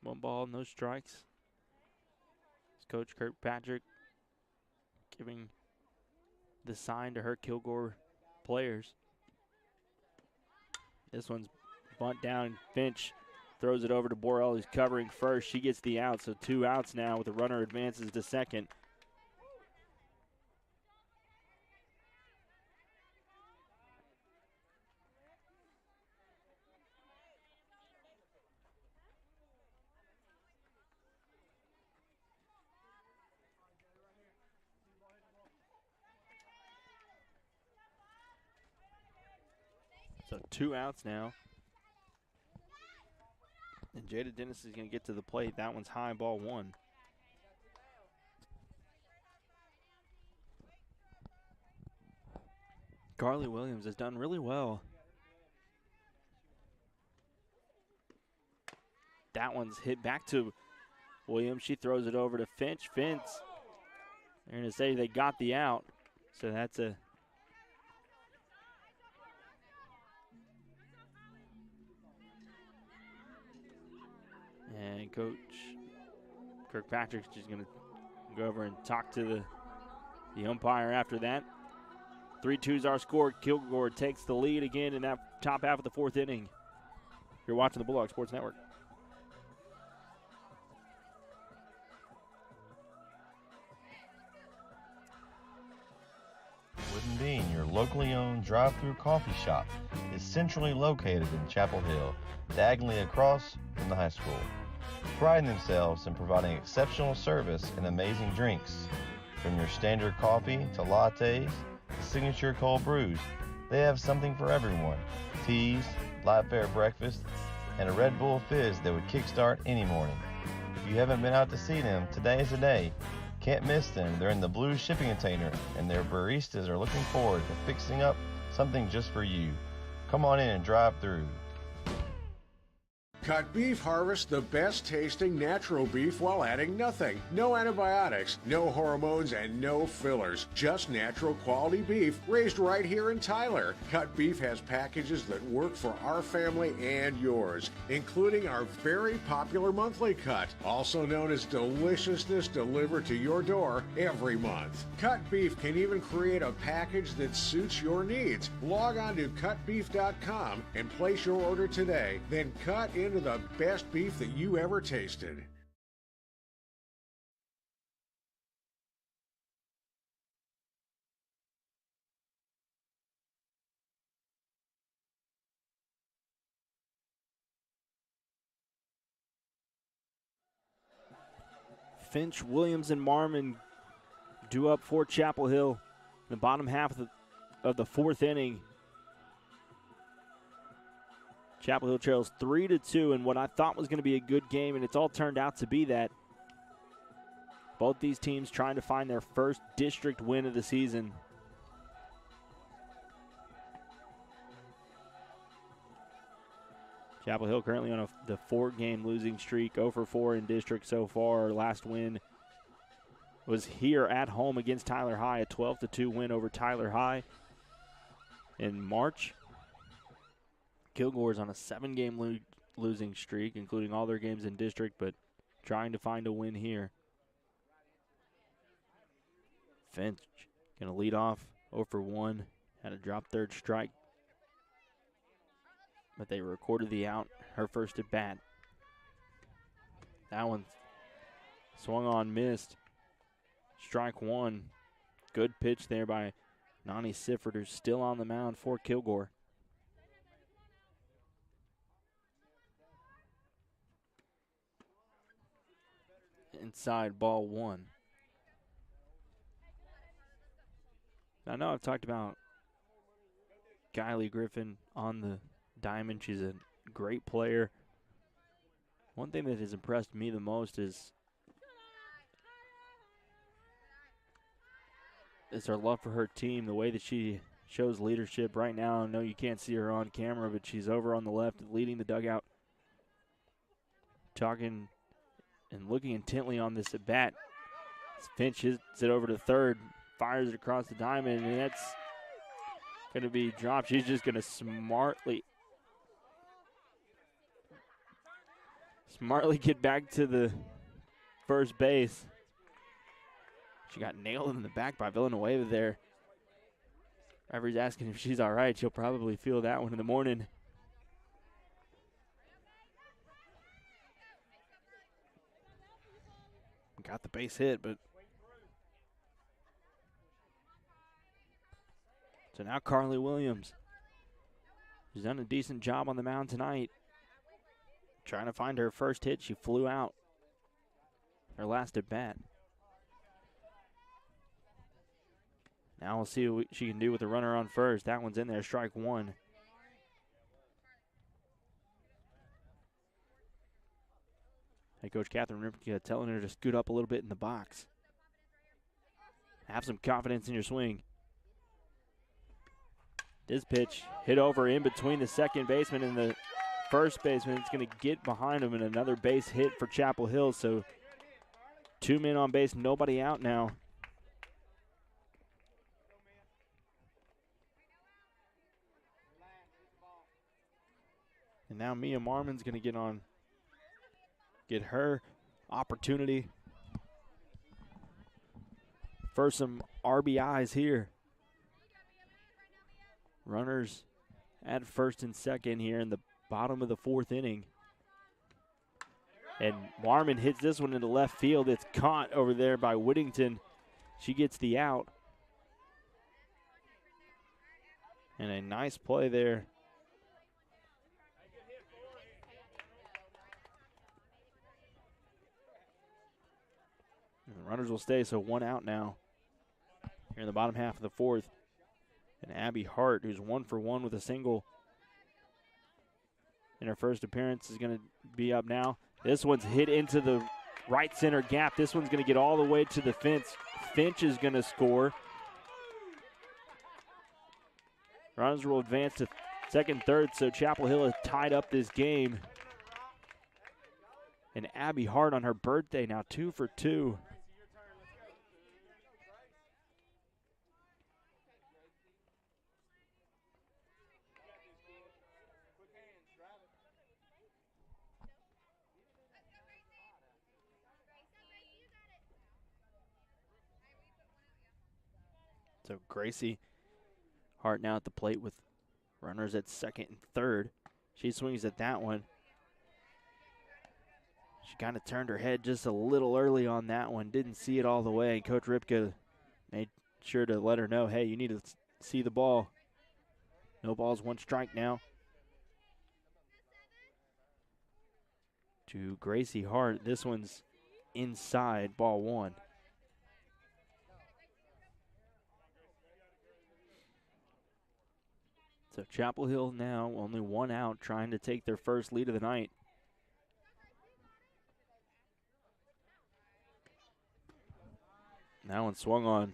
One ball, no strikes. It's Coach Kirkpatrick giving the sign to her Kilgore players. This one's bunt down. Finch throws it over to Borrell, who's covering first. She gets the out, so 2 outs now with the runner advances to second. So 2 outs now. And Jada Dennis is going to get to the plate. That one's high, ball 1. Carly Williams has done really well. That one's hit back to Williams. She throws it over to Finch. Finch, they're going to say they got the out. So that's a and Coach Kirkpatrick's just going to go over and talk to the umpire after that. 3-2's our score. Kilgore takes the lead again in that top half of the 4th inning. You're watching the Bulldog Sports Network. Wooden Bean, your locally owned drive-through coffee shop, is centrally located in Chapel Hill, diagonally across from the high school. Priding themselves in providing exceptional service and amazing drinks, from your standard coffee to lattes the signature cold brews. They have something for everyone. Teas, light fare breakfast, and a Red Bull fizz that would kickstart any morning. If you haven't been out to see them, today is the day. Can't miss them. They're in the blue shipping container, and their baristas are looking forward to fixing up something just for you. Come on in and drive through. Cut Beef harvests the best tasting natural beef while adding nothing. No antibiotics, no hormones, and no fillers. Just natural quality beef raised right here in Tyler. Cut Beef has packages that work for our family and yours, including our very popular monthly cut, also known as deliciousness delivered to your door every month. Cut Beef can even create a package that suits your needs. Log on to cutbeef.com and place your order today. Then cut into the best beef that you ever tasted. Finch, Williams, and Marmon due up for Chapel Hill in the bottom half of the fourth inning. Chapel Hill trails 3-2 in what I thought was going to be a good game, and it's all turned out to be that. Both these teams trying to find their first district win of the season. Chapel Hill currently on the 4-game losing streak, 0-4 in district so far. Last win was here at home against Tyler High, a 12-2 win over Tyler High in March. Kilgore's on a 7-game losing streak, including all their games in district, but trying to find a win here. Finch going to lead off 0-1, had a drop third strike, but they recorded the out, her first at bat. That one swung on, missed. Strike one. Good pitch there by Nani Sifford, who's still on the mound for Kilgore. Inside, ball one. I know I've talked about Kylie Griffin on the diamond. She's a great player. One thing that has impressed me the most is her love for her team, the way that she shows leadership. Right now, I know you can't see her on camera, but she's over on the left leading the dugout, talking and looking intently on this at bat. Finch hits it over to third, fires it across the diamond, and that's going to be dropped. She's just going to smartly get back to the first base. She got nailed in the back by Villanueva there. Referee's asking if she's all right. She'll probably feel that one in the morning. Got the base hit, but so now Carly Williams. She's done a decent job on the mound tonight. Trying to find her first hit. She flew out her last at bat. Now we'll see what she can do with the runner on first. That one's in there, strike one. Head coach Catherine Ripke telling her to scoot up a little bit in the box. Have some confidence in your swing. This pitch hit over in between the second baseman and the first baseman. It's going to get behind him, and another base hit for Chapel Hill. So 2 men on base, nobody out now. And now Mia Marmon's going to get her opportunity for some RBIs here. Runners at first and second here in the bottom of the fourth inning. And Marmon hits this one into left field. It's caught over there by Whittington. She gets the out. And a nice play there. And the runners will stay, so one out now here in the bottom half of the fourth. And Abby Hart, who's 1 for 1 with a single in her first appearance, is going to be up now. This one's hit into the right center gap. This one's going to get all the way to the fence. Finch is going to score. Runners will advance to second, third, so Chapel Hill has tied up this game. And Abby Hart on her birthday now 2 for 2. So Gracie Hart now at the plate with runners at second and third. She swings at that one. She kind of turned her head just a little early on that one. Didn't see it all the way. Coach Ripka made sure to let her know, hey, you need to see the ball. No balls, 1 strike now. To Gracie Hart. This one's inside, ball 1. So Chapel Hill now only 1 out, trying to take their first lead of the night. That one swung on.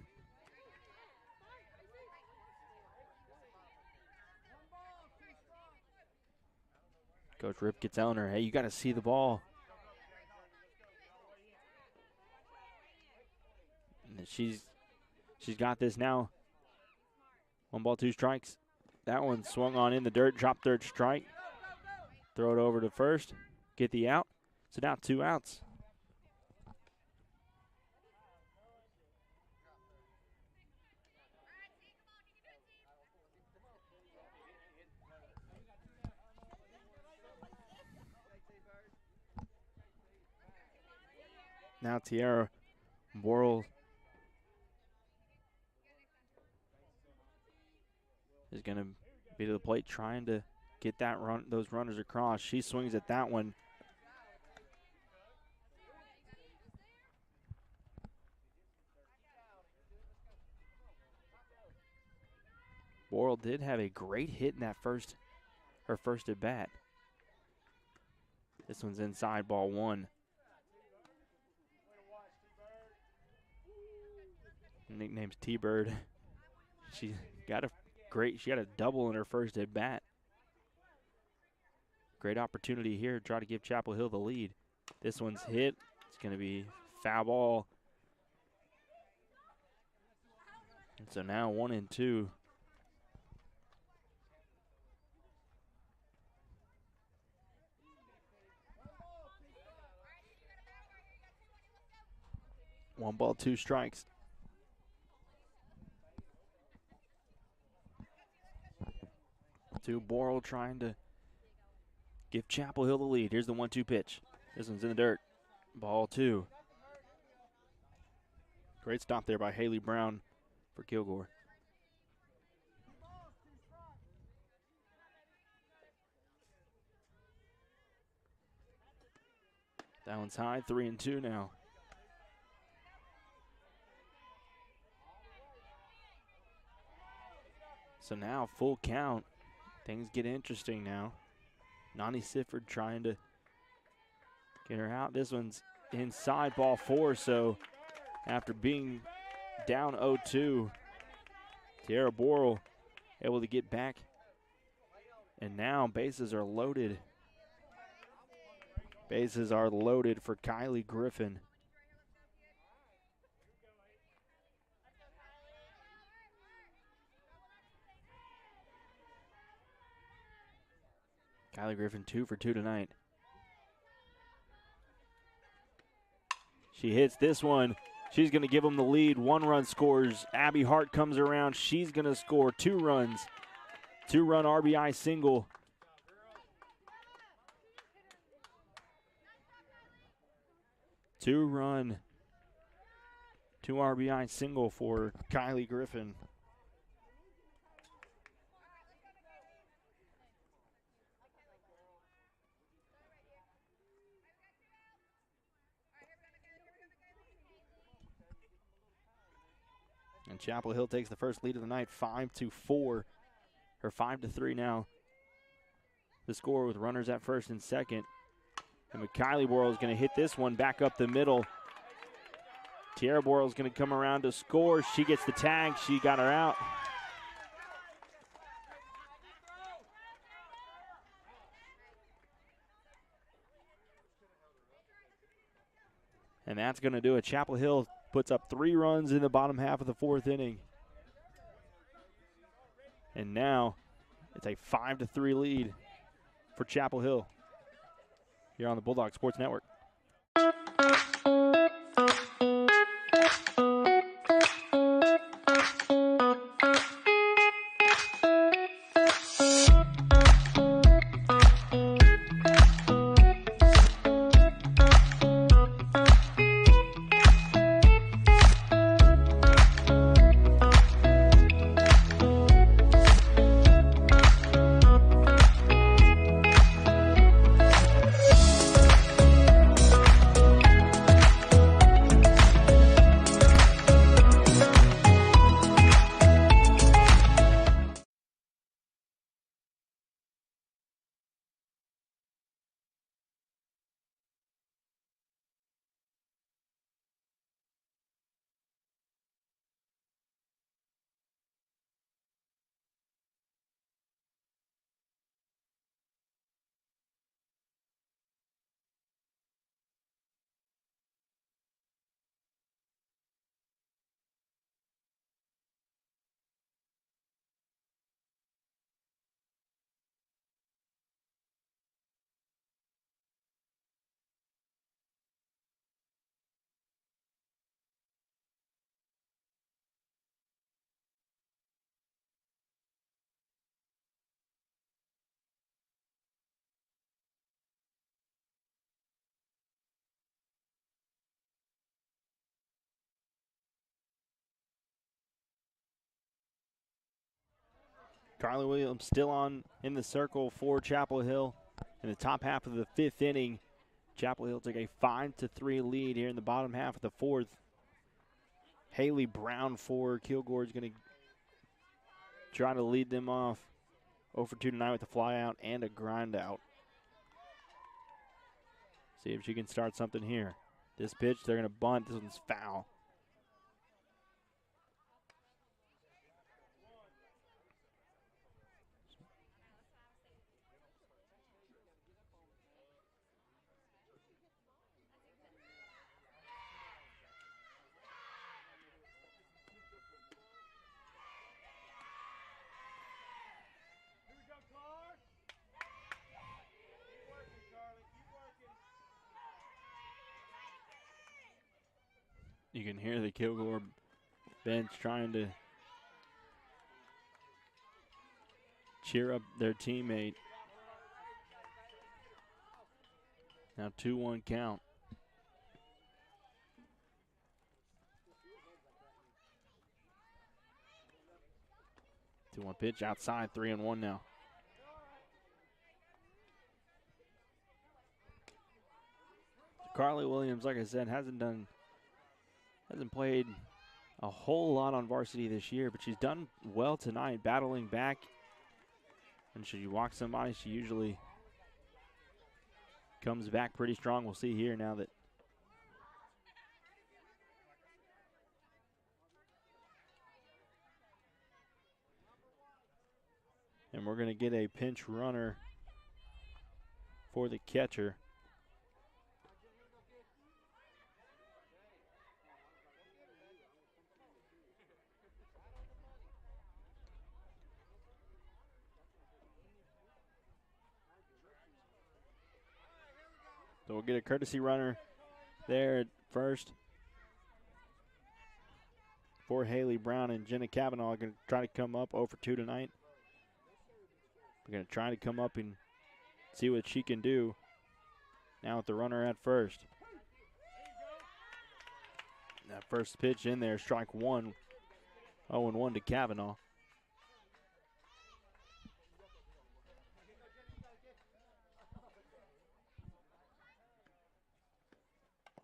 Coach Ripke telling her, hey, you got to see the ball. And she's got this now. 1 ball, 2 strikes. That one swung on in the dirt, drop third strike. Throw it over to first, get the out. So now 2 outs. Now Tiara Worrell is going to be to the plate trying to get that those runners across. She swings at that one. Worrell did have a great hit in that her first at bat. This one's inside, ball 1. Nickname's T-Bird. She got a double in her first at bat. Great opportunity here to try to give Chapel Hill the lead. This one's hit. It's going to be foul ball. And so now 1 and 2. One ball, 2 strikes. To Borrell trying to give Chapel Hill the lead. Here's the 1-2 pitch. This one's in the dirt. Ball 2. Great stop there by Haley Brown for Kilgore. That one's high, 3 and 2 now. So now full count. Things get interesting now. Nani Sifford trying to get her out. This one's inside, ball 4. So after being down 0-2, Tiara Borrell able to get back. And now bases are loaded. Bases are loaded for Kylie Griffin. Kylie Griffin 2 for 2 tonight. She hits this one. She's going to give them the lead. 1 run scores. Abby Hart comes around. She's going to score 2 runs. 2-run RBI single. Two RBI single for Kylie Griffin. And Chapel Hill takes the first lead of the night, 5-4, or 5-3 now. The score with runners at first and second. And McKiley Borrell is going to hit this one back up the middle. Tierra Borrell is going to come around to score. She gets the tag. She got her out. And that's going to do it. Chapel Hill puts up 3 runs in the bottom half of the 4th inning. And now it's a 5-3 lead for Chapel Hill here on the Bulldog Sports Network. Carly Williams still on in the circle for Chapel Hill. In the top half of the 5th inning, Chapel Hill took a 5-3 lead here in the bottom half of the 4th. Haley Brown for Kilgore is going to try to lead them off. 0-2 tonight with a fly out and a grind out. See if she can start something here. This pitch, they're going to bunt. This one's foul. You can hear the Kilgore bench trying to cheer up their teammate. Now 2-1 count. 2-1 pitch outside, 3-1 now. Carly Williams, like I said, hasn't played a whole lot on varsity this year, but she's done well tonight, battling back. And should you walk somebody, she usually comes back pretty strong. We'll see here now that and we're going to get a pinch runner for the catcher. So we'll get a courtesy runner there at first for Haley Brown, and Jenna Cavanaugh are going to try to come up 0-2 tonight. We're going to try to come up and see what she can do now with the runner at first. That first pitch in there, strike one, 0-1 to Cavanaugh.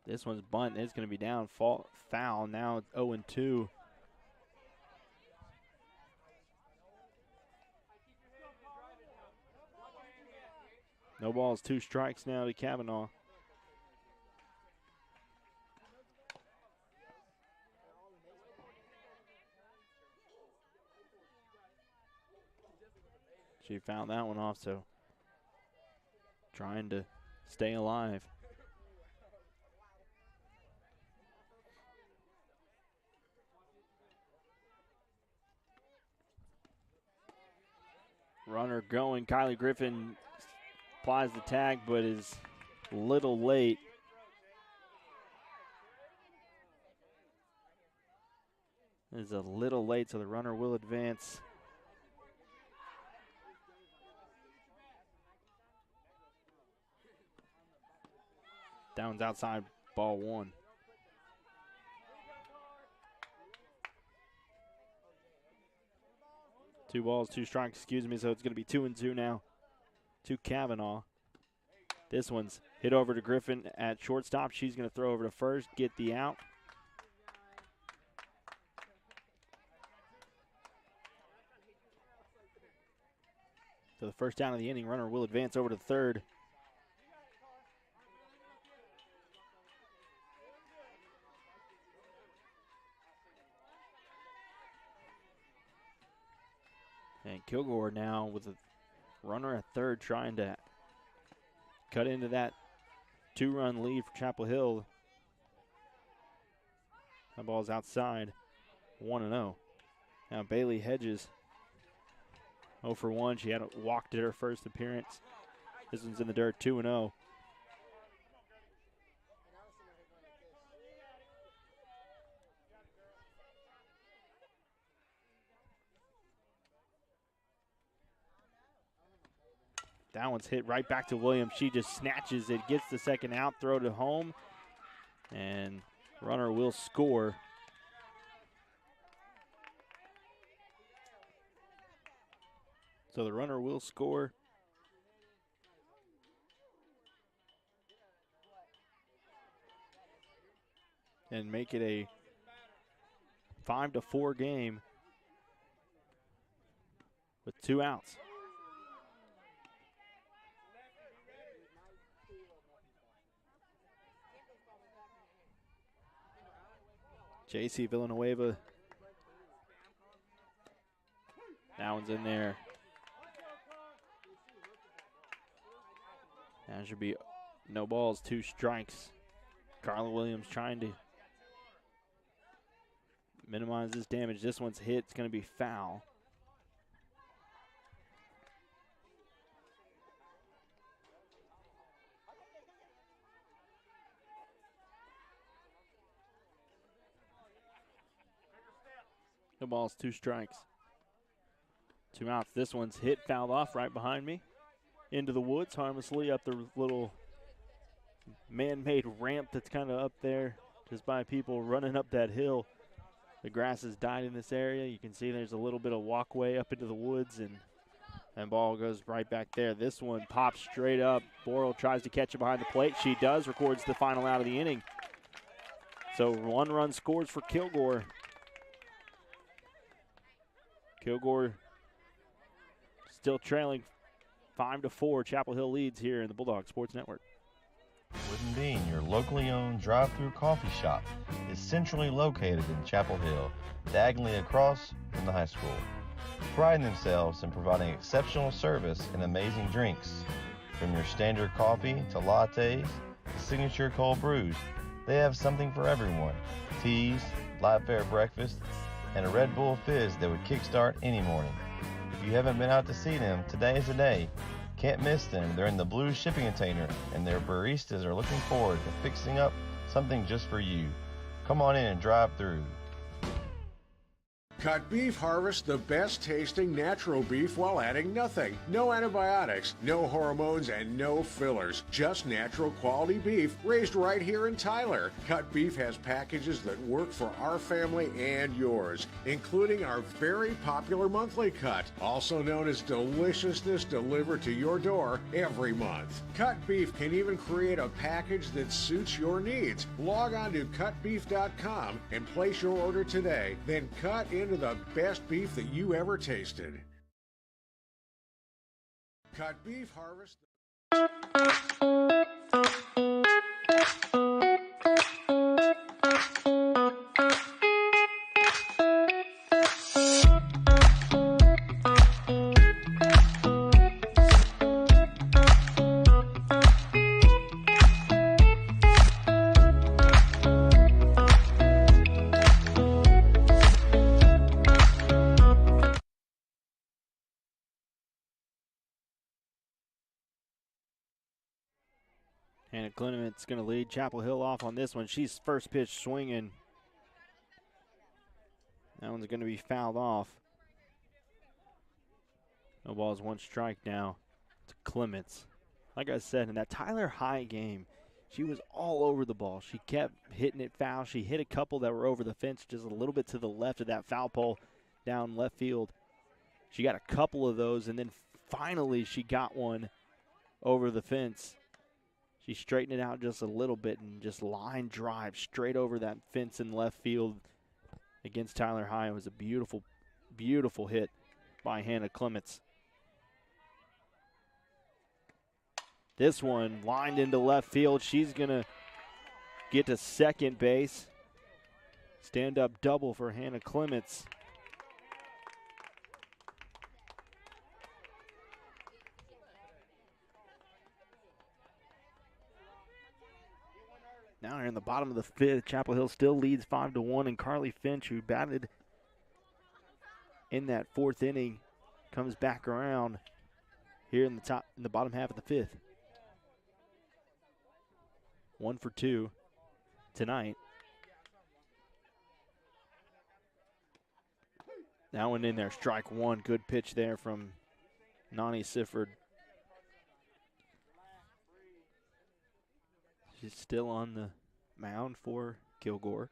This one's bunt. It's going to be down, foul. Now 0-2 No balls, 2 strikes now to Kavanaugh. She found that one off, so trying to stay alive. Runner going. Kylie Griffin applies the tag, but is a little late. Is a little late, so the runner will advance. Downs outside, ball 1. Two balls, 2 strikes, excuse me, so it's going to be 2-2 now to Kavanaugh. This one's hit over to Griffin at shortstop. She's going to throw over to first, get the out. So the first down of the inning, runner will advance over to third. And Kilgore now with a runner at third trying to cut into that 2-run lead for Chapel Hill. That ball's outside, 1-0. Now Bailey Hedges, 0 for 1. She had walked at her first appearance. This one's in the dirt, 2-0. That one's hit right back to Williams. She just snatches it, gets the second out, throw to home, and runner will score. So the runner will score. And make it a 5-4 game with 2 outs. J.C. Villanueva. That one's in there. That should be no balls, 2 strikes. Carla Williams trying to minimize this damage. This one's hit. It's going to be foul. No balls, 2 strikes. 2 outs. This one's hit, fouled off right behind me. Into the woods, harmlessly up the little man-made ramp that's kind of up there just by people running up that hill. The grass has died in this area. You can see there's a little bit of walkway up into the woods, and ball goes right back there. This one pops straight up. Boral tries to catch it behind the plate. She does, records the final out of the inning. So 1 run scores for Kilgore. Kilgore still trailing 5-4. Chapel Hill leads here in the Bulldog Sports Network. Wooden Bean, your locally owned drive-through coffee shop, is centrally located in Chapel Hill, diagonally across from the high school. Priding themselves in providing exceptional service and amazing drinks. From your standard coffee to lattes to signature cold brews, they have something for everyone. Teas, light fare breakfast, and a Red Bull Fizz that would kickstart any morning. If you haven't been out to see them, today is the day. Can't miss them. They're in the blue shipping container, and their baristas are looking forward to fixing up something just for you. Come on in and drive through. Cut Beef harvests the best tasting natural beef while adding nothing. No antibiotics, no hormones, and no fillers. Just natural quality beef raised right here in Tyler. Cut Beef has packages that work for our family and yours, including our very popular monthly cut, also known as deliciousness delivered to your door every month. Cut Beef can even create a package that suits your needs. Log on to cutbeef.com and place your order today. Then cut into the best beef that you ever tasted. Cut Beef harvest. Hannah Clement's going to lead Chapel Hill off on this one. She's first pitch swinging. That one's going to be fouled off. No balls, one strike now to Clements. Like I said, in that Tyler High game, she was all over the ball. She kept hitting it foul. She hit a couple that were over the fence just a little bit to the left of that foul pole down left field. She got a couple of those, and then finally she got one over the fence. She straightened it out just a little bit and just line drive straight over that fence in left field against Tyler High. It was a beautiful, beautiful hit by Hannah Clements. This one lined into left field. She's going to get to second base. Stand-up double for Hannah Clements. Now we're in the bottom of the fifth. Chapel Hill still leads 5-1, and Carly Finch, who batted in that fourth inning, comes back around here in the bottom half of the fifth. 1 for 2 tonight. That one in there, strike one. Good pitch there from Nani Sifford. She's still on the mound for Kilgore.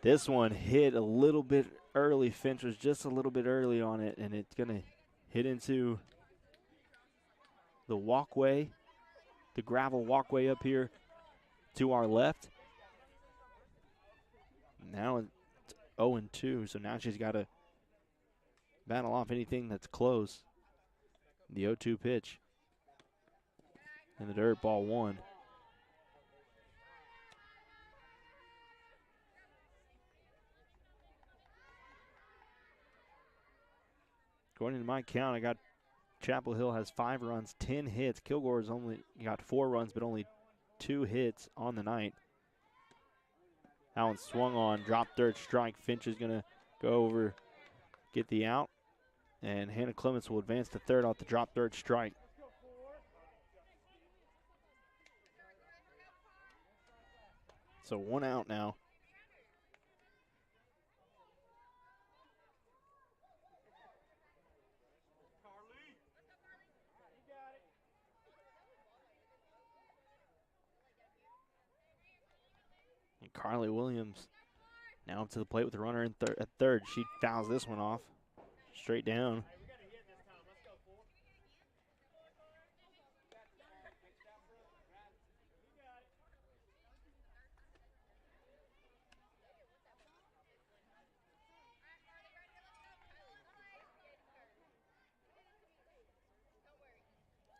This one hit a little bit early. Finch was just a little bit early on it, and it's going to hit into the walkway, the gravel walkway up here to our left. Now it's 0-2, so now she's got to battle off anything that's close. The 0-2 pitch. And the dirt, ball one. According to my count, I got Chapel Hill has 5 runs, 10 hits. Kilgore's only got 4 runs, but only 2 hits on the night. That one swung on, drop third strike. Finch is going to go over, get the out. And Hannah Clements will advance to third off the drop third strike. So 1 out now. And Carly Williams now up to the plate with the runner in at third. She fouls this one off. Straight down.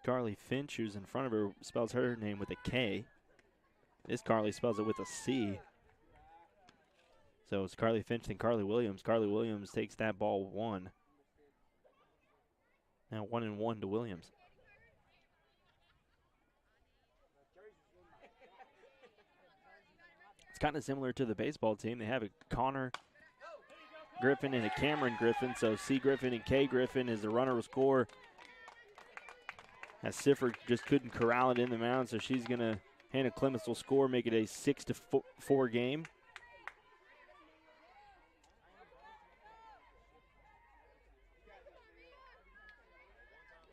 Carly Finch, who's in front of her, spells her name with a K. This Carly spells it with a C. So it's Carly Finch and Carly Williams. Carly Williams takes that ball 1. Now 1-1 to Williams. It's kind of similar to the baseball team. They have a Connor Griffin and a Cameron Griffin. So C Griffin and K Griffin is the runner will score. As Sifford just couldn't corral it in the mound, so she's going to, Hannah Clements will score, make it a 6-4 game.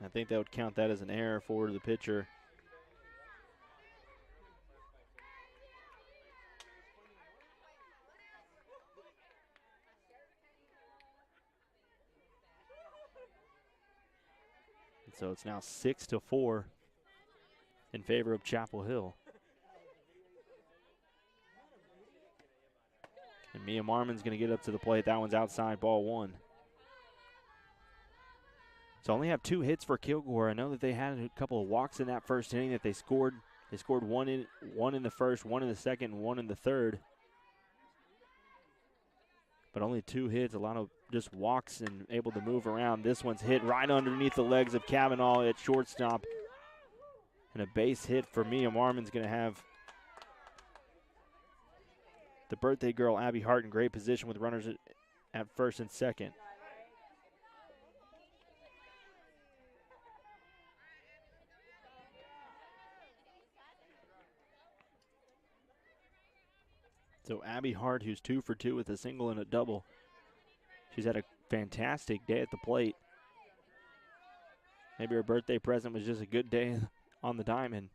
I think that would count that as an error for the pitcher. So it's now 6-4 in favor of Chapel Hill. And Mia Marmon's going to get up to the plate. That one's outside, ball 1. So only have 2 hits for Kilgore. I know that they had a couple of walks in that first inning that they scored. They scored one in the first, 1 in the second, and 1 in the third. But only 2 hits, a lot of just walks and able to move around. This one's hit right underneath the legs of Cavanaugh at shortstop. And a base hit for Mia Marmon's going to have the birthday girl, Abby Hart, in great position with runners at first and second. So Abby Hart, who's 2 for 2 with a single and a double. She's had a fantastic day at the plate. Maybe her birthday present was just a good day on the diamond.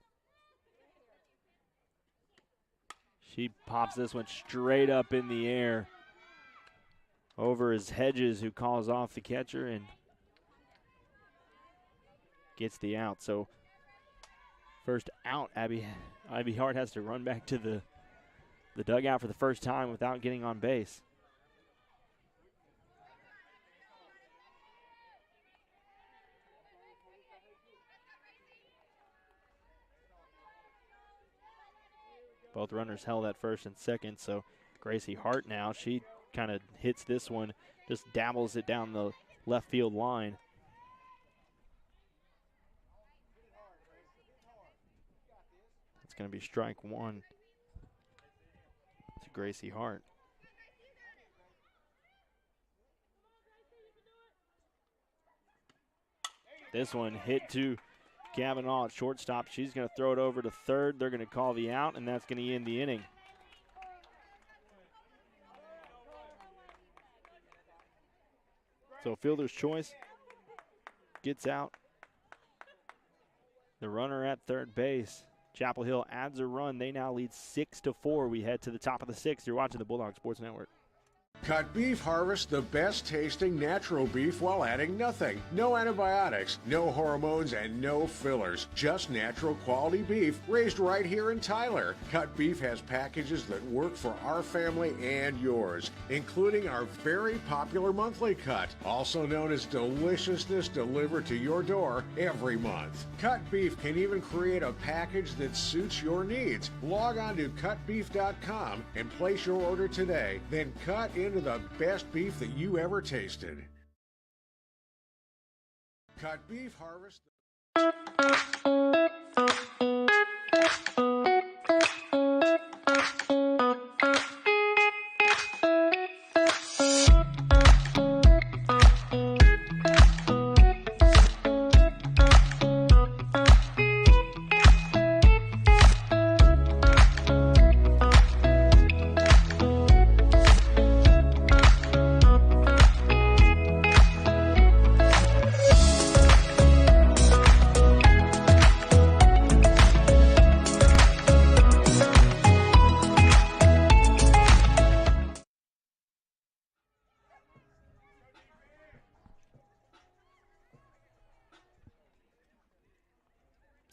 She pops this one straight up in the air over his Hedges, who calls off the catcher and gets the out. So first out, Abby Hart has to run back to the dugout for the first time without getting on base. Both runners held at first and second, so Gracie Hart now, she kind of hits this one, just dabbles it down the left field line. It's going to be strike one to Gracie Hart. This one hit to Kavanaugh at shortstop. She's going to throw it over to third. They're going to call the out, and that's going to end the inning. So fielder's choice gets out. The runner at third base. Chapel Hill adds a run. They now lead 6-4. We head to the top of the sixth. You're watching the Bulldog Sports Network. Cut Beef harvests the best tasting natural beef while adding nothing. No antibiotics, no hormones, and no fillers. Just natural quality beef raised right here in Tyler. Cut Beef has packages that work for our family and yours, including our very popular monthly cut, also known as Deliciousness, delivered to your door every month. Cut Beef can even create a package that suits your needs. Log on to cutbeef.com and place your order today. Then cut into the best beef that you ever tasted. Cut Beef harvest.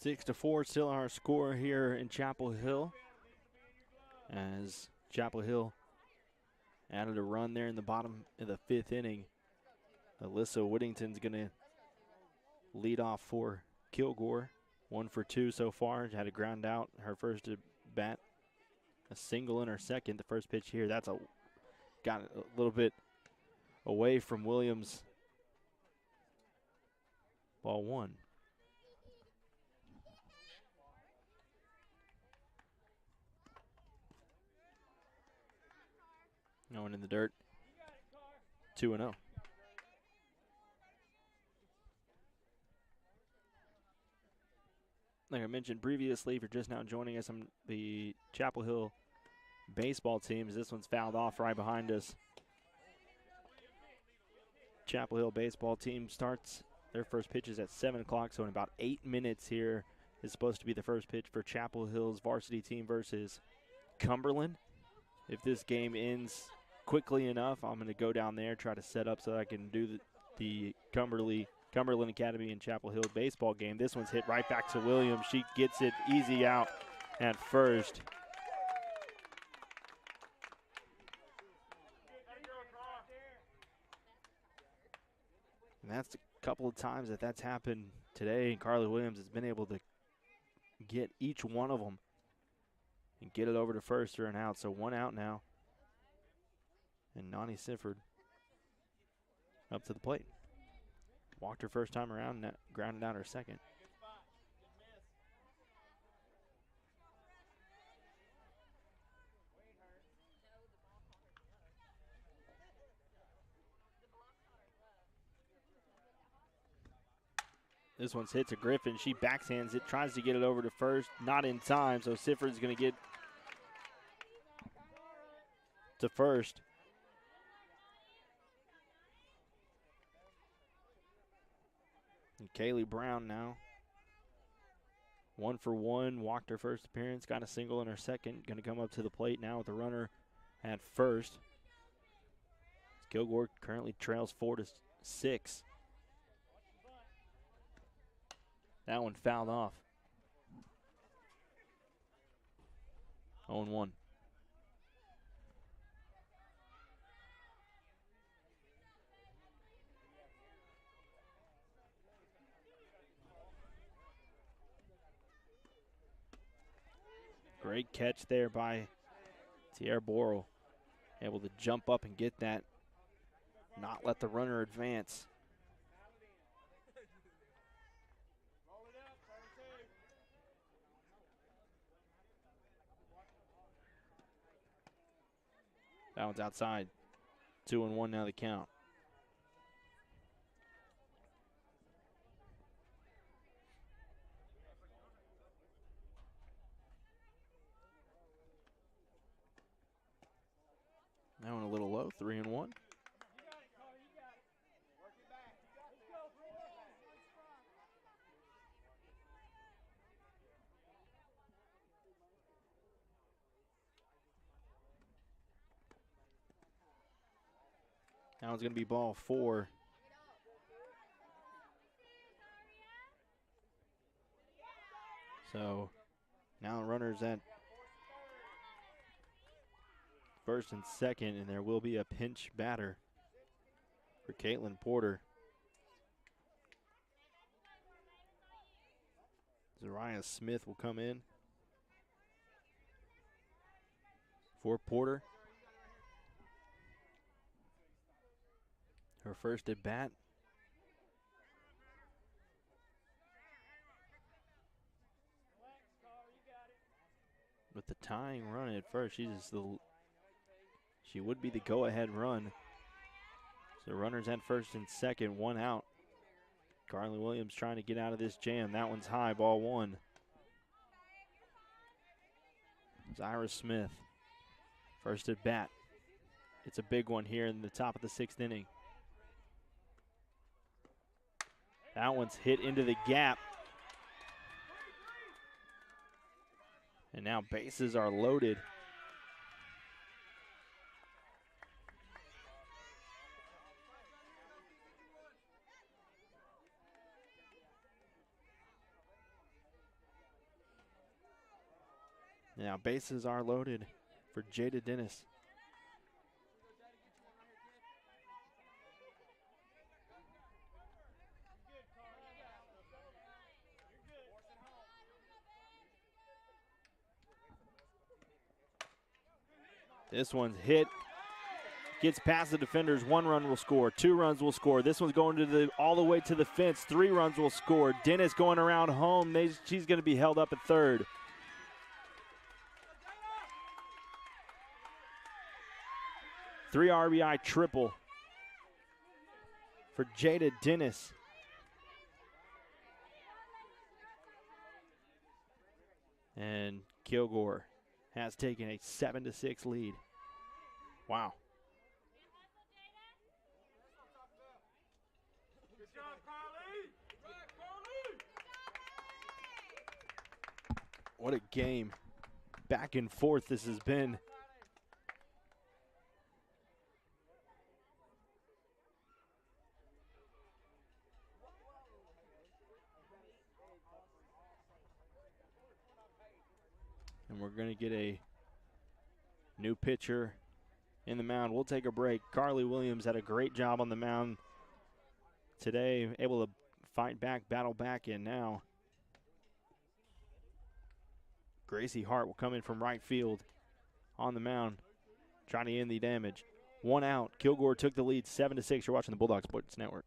6-4 still our score here in Chapel Hill, as Chapel Hill added a run there in the bottom of the fifth inning. Alyssa Whittington's going to lead off for Kilgore. 1 for 2 so far. Had a ground out her first at bat. A single in her second. The first pitch here, got a little bit away from Williams. Ball one. No one in the dirt. 2-0. Like I mentioned previously, if you're just now joining us on the Chapel Hill baseball teams, this one's fouled off right behind us. Chapel Hill baseball team starts their first pitches at 7 o'clock, so in about 8 minutes here is supposed to be the first pitch for Chapel Hill's varsity team versus Cumberland. If this game ends quickly enough, I'm going to go down there, try to set up so that I can do the Cumberland Academy and Chapel Hill baseball game. This one's hit right back to Williams. She gets it easy out at first. And that's a couple of times that's happened today. And Carly Williams has been able to get each one of them and get it over to first or an out. So 1 out now. And Nani Sifford up to the plate. Walked her first time around, grounded out her second. This one's hit to Griffin. She backhands it, tries to get it over to first. Not in time, so Sifford's going to get to first. And Kaylee Brown now 1 for 1, walked her first appearance, got a single in her second. Going to come up to the plate now with the runner at first. Kilgore currently trails 4-6. That one fouled off. 0-1. Great catch there by Tierra Borrell. Able to jump up and get that. Not let the runner advance. That one's outside. 2-1 now the count. That one a little low, 3-1. That one's going to be ball 4. So now runners at first and second, and there will be a pinch batter for Caitlin Porter. Zariah Smith will come in for Porter. Her first at bat. With the tying run at first, she would be the go-ahead run. So runners at first and second, 1 out. Carly Williams trying to get out of this jam. That one's high, ball 1. Zyra Smith, first at bat. It's a big one here in the top of the 6th inning. That one's hit into the gap. And now bases are loaded. Now bases are loaded for Jada Dennis. This one's hit, gets past the defenders. 1 run will score, 2 runs will score. This one's going to all the way to the fence. 3 runs will score. Dennis going around home. She's going to be held up at third. Three RBI triple for Jada Dennis. And Kilgore has taken a 7-6 lead. Wow. What a game. Back and forth this has been. And we're going to get a new pitcher in the mound. We'll take a break. Carly Williams had a great job on the mound today, able to fight back, battle back, and now Gracie Hart will come in from right field on the mound, trying to end the damage. 1 out. Kilgore took the lead 7-6. You're watching the Bulldog Sports Network.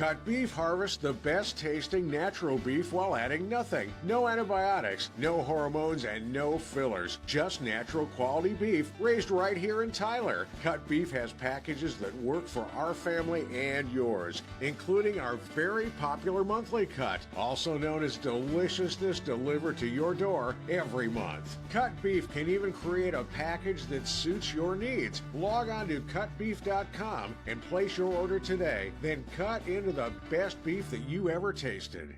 Cut Beef harvests the best tasting natural beef while adding nothing. No antibiotics, no hormones, and no fillers. Just natural quality beef raised right here in Tyler. Cut Beef has packages that work for our family and yours, including our very popular monthly cut, also known as Deliciousness, delivered to your door every month. Cut Beef can even create a package that suits your needs. Log on to cutbeef.com and place your order today. Then cut into the best beef that you ever tasted.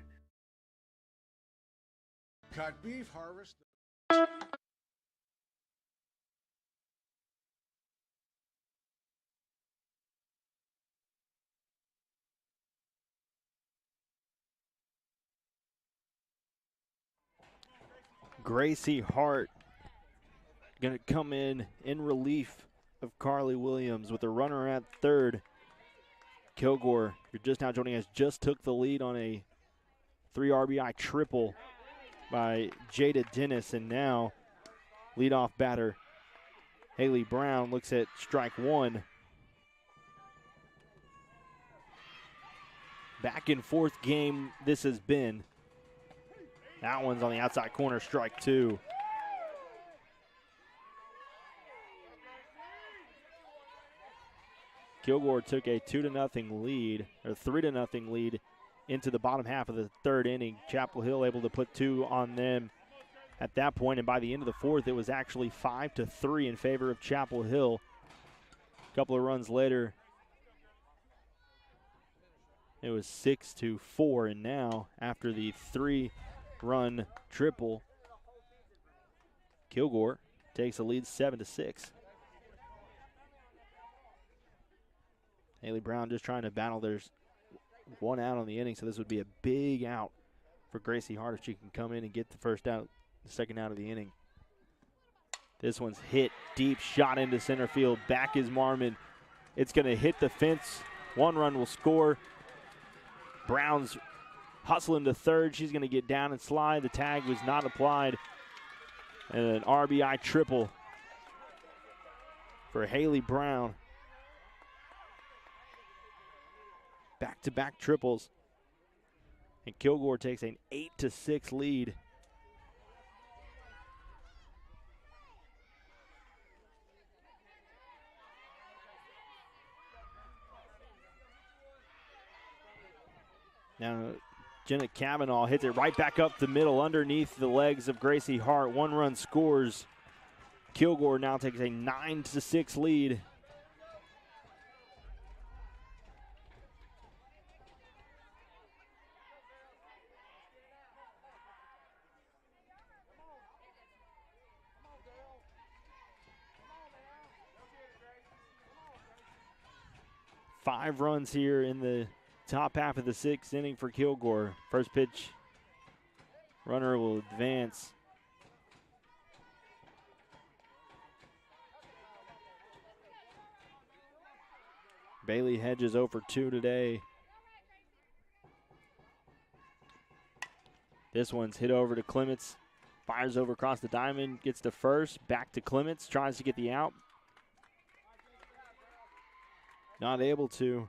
Cut Beef harvest. Gracie Hart going to come in relief of Carly Williams with a runner at third. Kilgore, you're just now joining us, just took the lead on a 3 RBI triple by Jada Dennis, and now leadoff batter Haley Brown looks at strike one. Back and forth game this has been. That one's on the outside corner, strike two. Kilgore took a 2-0 lead, or 3-0 lead into the bottom half of the third inning. Chapel Hill able to put 2 on them at that point, and by the end of the fourth, it was actually 5-3 in favor of Chapel Hill. A couple of runs later, it was 6-4, and now after the 3-run triple, Kilgore takes the lead 7-6. Haley Brown just trying to battle. There's one out on the inning, so this would be a big out for Gracie Hart if she can come in and get the first out, the second out of the inning. This one's hit deep, shot into center field. Back is Marmon. It's going to hit the fence. 1 run will score. Brown's hustling to third. She's going to get down and slide. The tag was not applied. And an RBI triple for Haley Brown. Back-to-back triples. And Kilgore takes an 8-6 lead. Now, Jenna Cavanaugh hits it right back up the middle underneath the legs of Gracie Hart. 1 run scores. Kilgore now takes a 9-6 lead. Five runs here in the top half of the 6th inning for Kilgore. First pitch, runner will advance. Bailey Hedges 0 for 2 today. This one's hit over to Clements. Fires over across the diamond, gets to first, back to Clements, tries to get the out. Not able to.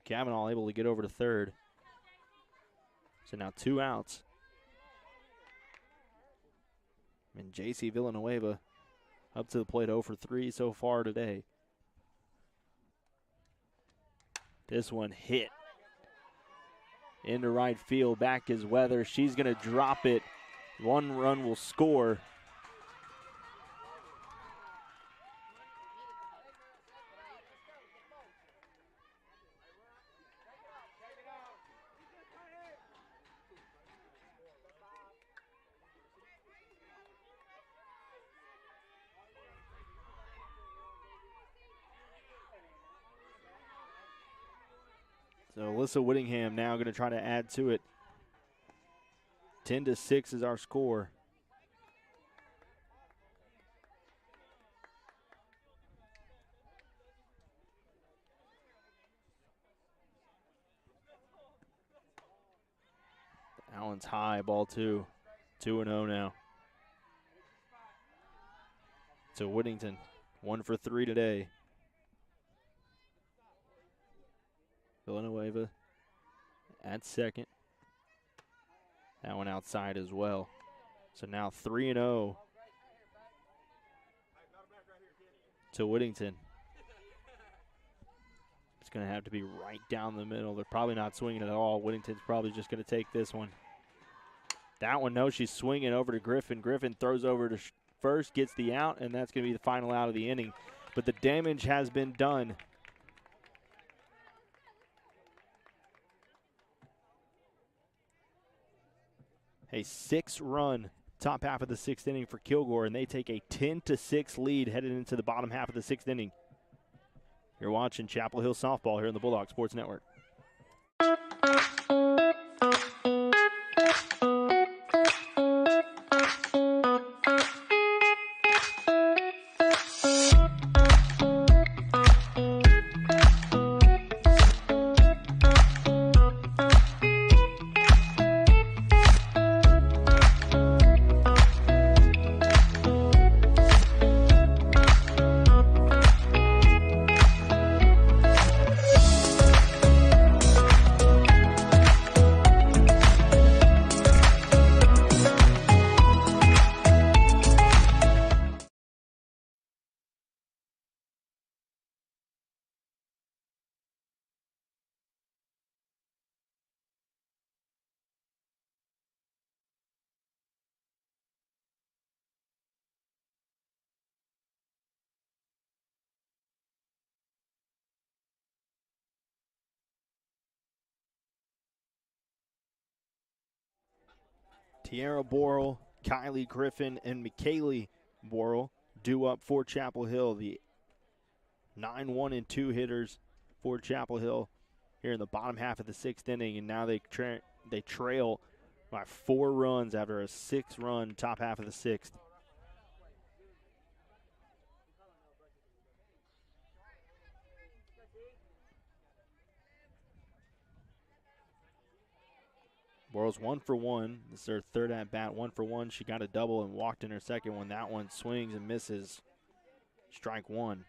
Cavanaugh able to get over to third. So now 2 outs. And J.C. Villanueva up to the plate 0 for 3 so far today. This one hit into right field. Back is Weather. She's going to drop it. 1 run will score. So Alyssa Whittingham now going to try to add to it. 10-6 is our score. That one's high, ball 2. 2-0 now. to Whittington. 1 for 3 today. Villanueva at second. That one outside as well. So now 3-0 to Whittington. It's going to have to be right down the middle. They're probably not swinging at all. Whittington's probably just going to take this one. That one, no, she's swinging over to Griffin. Griffin throws over to first, gets the out, and that's going to be the final out of the inning. But the damage has been done. A 6-run top half of the 6th inning for Kilgore, and they take a 10-6 lead headed into the bottom half of the 6th inning. You're watching Chapel Hill Softball here on the Bulldog Sports Network. Tiara Borrell, Kylie Griffin, and McKaylee Borrell due up for Chapel Hill. The 9-1 and 2 hitters for Chapel Hill here in the bottom half of the 6th inning, and now they trail by 4 runs after a 6-run top half of the 6th. Borrell's 1 for 1. This is her 3rd at bat, 1 for 1. She got a double and walked in her 2nd one. That one swings and misses. Strike 1.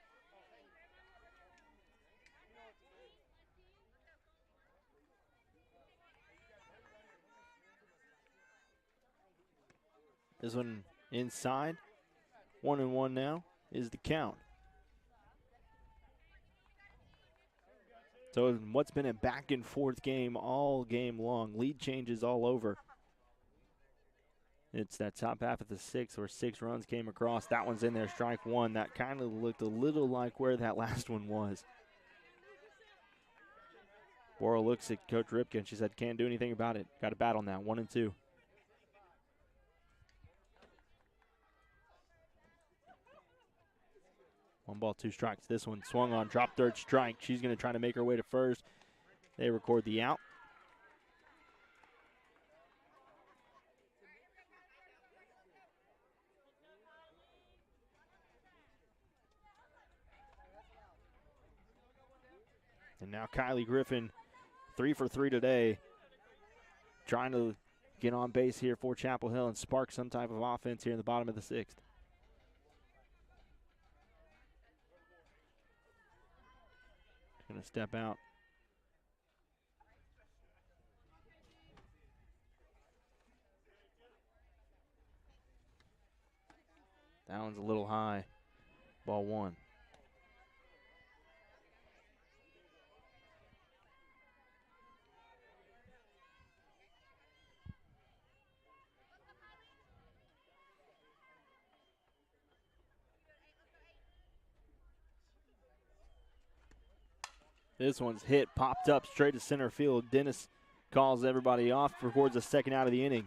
This one inside. 1-1 now is the count. So what's been a back and forth game all game long. Lead changes all over. It's that top half of the 6th where 6 runs came across. That one's in there, strike 1. That kind of looked a little like where that last one was. Borrell looks at Coach Ripken and she said, can't do anything about it. Got to bat on that, 1-2. One ball, 2 strikes. This one swung on, drop 3rd strike. She's going to try to make her way to first. They record the out. And now Kylie Griffin, 3 for 3 today, trying to get on base here for Chapel Hill and spark some type of offense here in the bottom of the 6th. Going to step out. That one's a little high. Ball 1. This one's hit, popped up straight to center field. Dennis calls everybody off, records a 2nd out of the inning.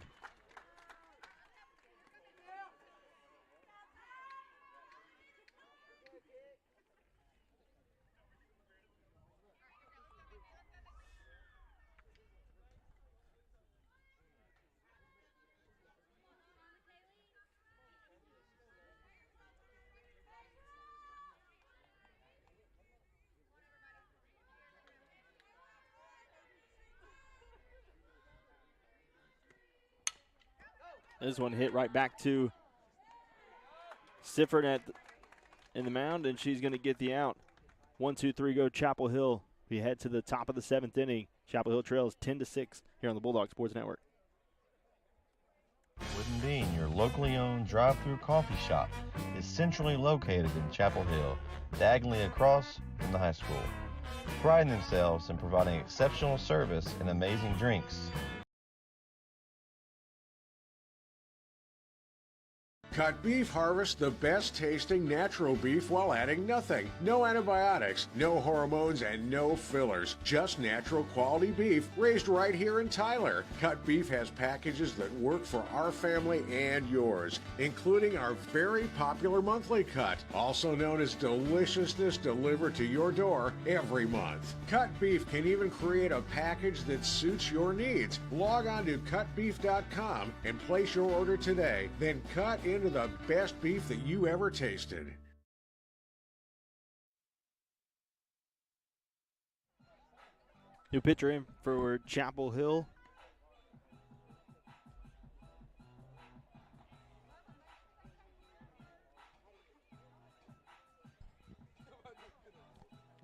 This one hit right back to Sifford at in the mound, and she's going to get the out. 1-2-3 go Chapel Hill. We head to the top of the 7th inning. Chapel Hill trails 10-6 here on the Bulldog Sports Network. Wooden Bean, your locally owned drive-through coffee shop, is centrally located in Chapel Hill, diagonally across from the high school. Priding themselves in providing exceptional service and amazing drinks. Cut Beef harvests the best tasting natural beef while adding nothing. No antibiotics, no hormones, and no fillers. Just natural quality beef raised right here in Tyler. Cut Beef has packages that work for our family and yours, including our very popular monthly cut, also known as Deliciousness, delivered to your door every month. Cut Beef can even create a package that suits your needs. Log on to cutbeef.com and place your order today. Then cut into the best beef that you ever tasted. New pitcher in for Chapel Hill.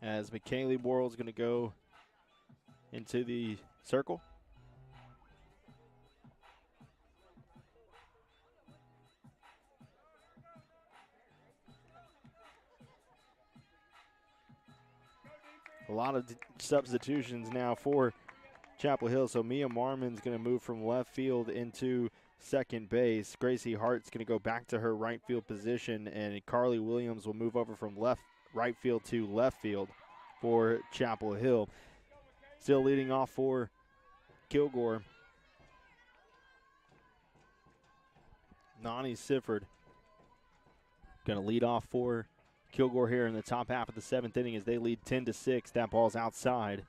As McKaylee Worrell's going to go into the circle. A lot of substitutions now for Chapel Hill. So Mia Marmon's going to move from left field into second base. Gracie Hart's going to go back to her right field position, and Carly Williams will move over from right field to left field for Chapel Hill. Still leading off for Kilgore, Nani Sifford going to lead off for Kilgore here in the top half of the 7th inning as they lead 10-6. That ball's outside.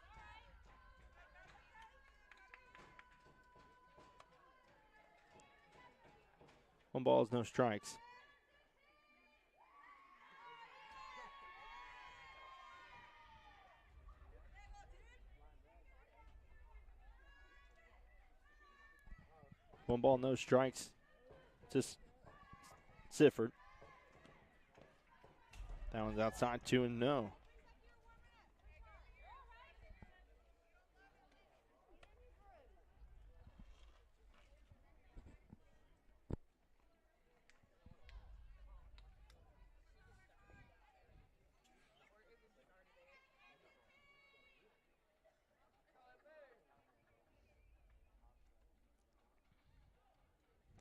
One ball is no strikes. One ball, no strikes. Just Sifford. That one's outside, 2-0.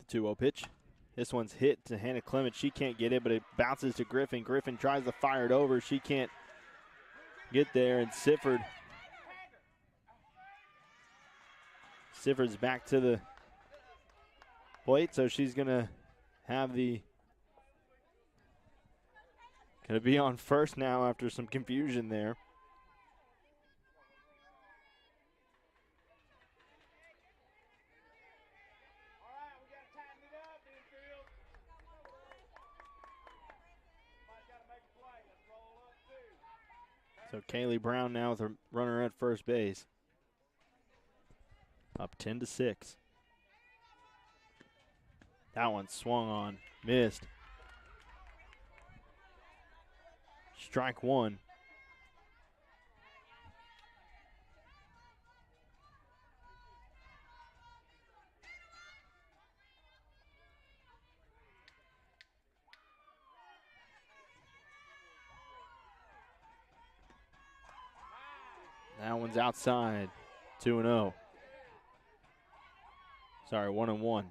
The 2-0 pitch. This one's hit to Hannah Clement. She can't get it, but it bounces to Griffin. Griffin tries to fire it over. She can't get there, and Sifford's back to the plate, so she's going to be on first now after some confusion there. So Kaylee Brown now with a runner at first base. Up 10-6. That one swung on, missed. Strike one. That one's outside, 2-0. Sorry, 1-1.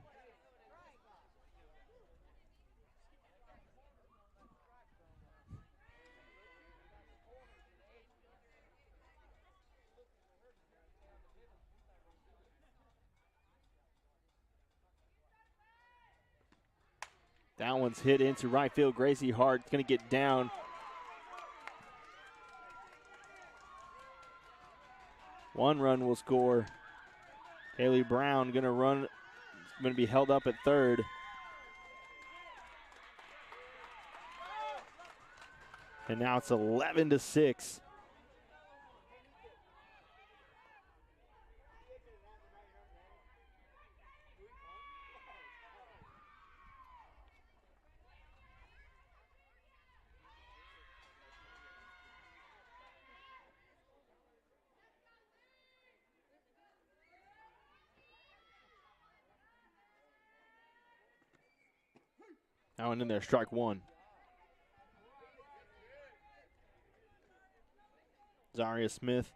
That one's hit into right field. Gracie Hart going to get down. One run will score. Haley Brown going to be held up at third. And now it's 11-6. That one in there, strike one. Zaria Smith,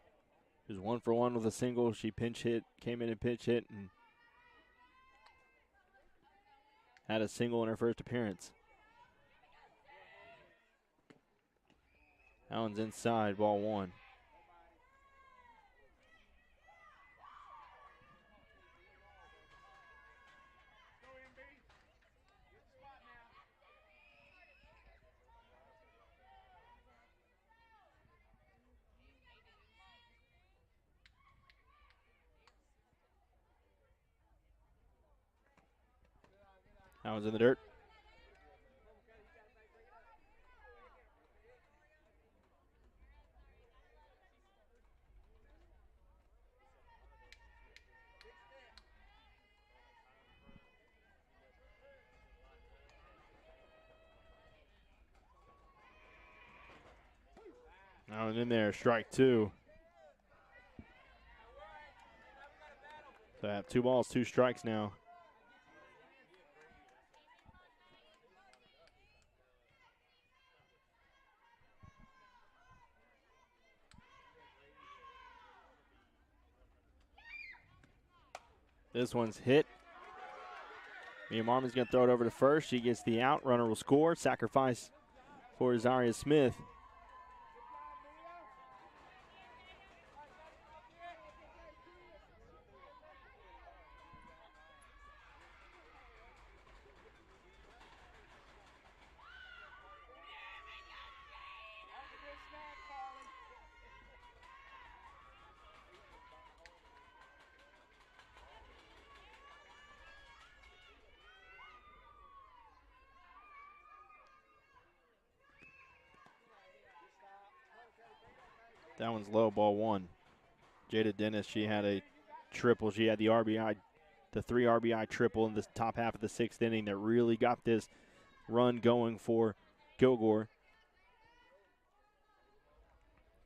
who's 1 for 1 with a single. She pinch hit, came in and pinch hit, and had a single in her first appearance. That one's inside, ball one. That one's in the dirt. That one in there, strike two. So I have 2 balls, 2 strikes now. This one's hit. Mia Marmon's going to throw it over to first. She gets the out. Runner will score. Sacrifice for Zaria Smith. That one's low, ball one. Jada Dennis, she had a triple. She had the RBI, the 3 RBI triple in the top half of the 6th inning that really got this run going for Kilgore.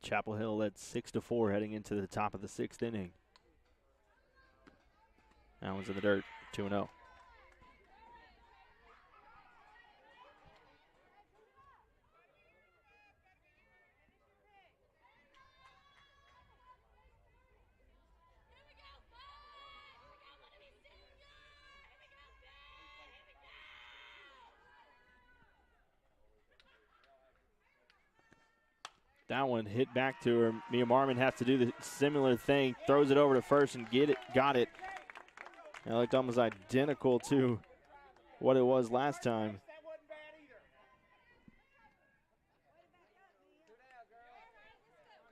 Chapel Hill led 6-4 heading into the top of the 6th inning. That one's in the dirt, 2-0. That one hit back to her. Mia Marmon has to do the similar thing. Throws it over to first and got it. It looked almost identical to what it was last time.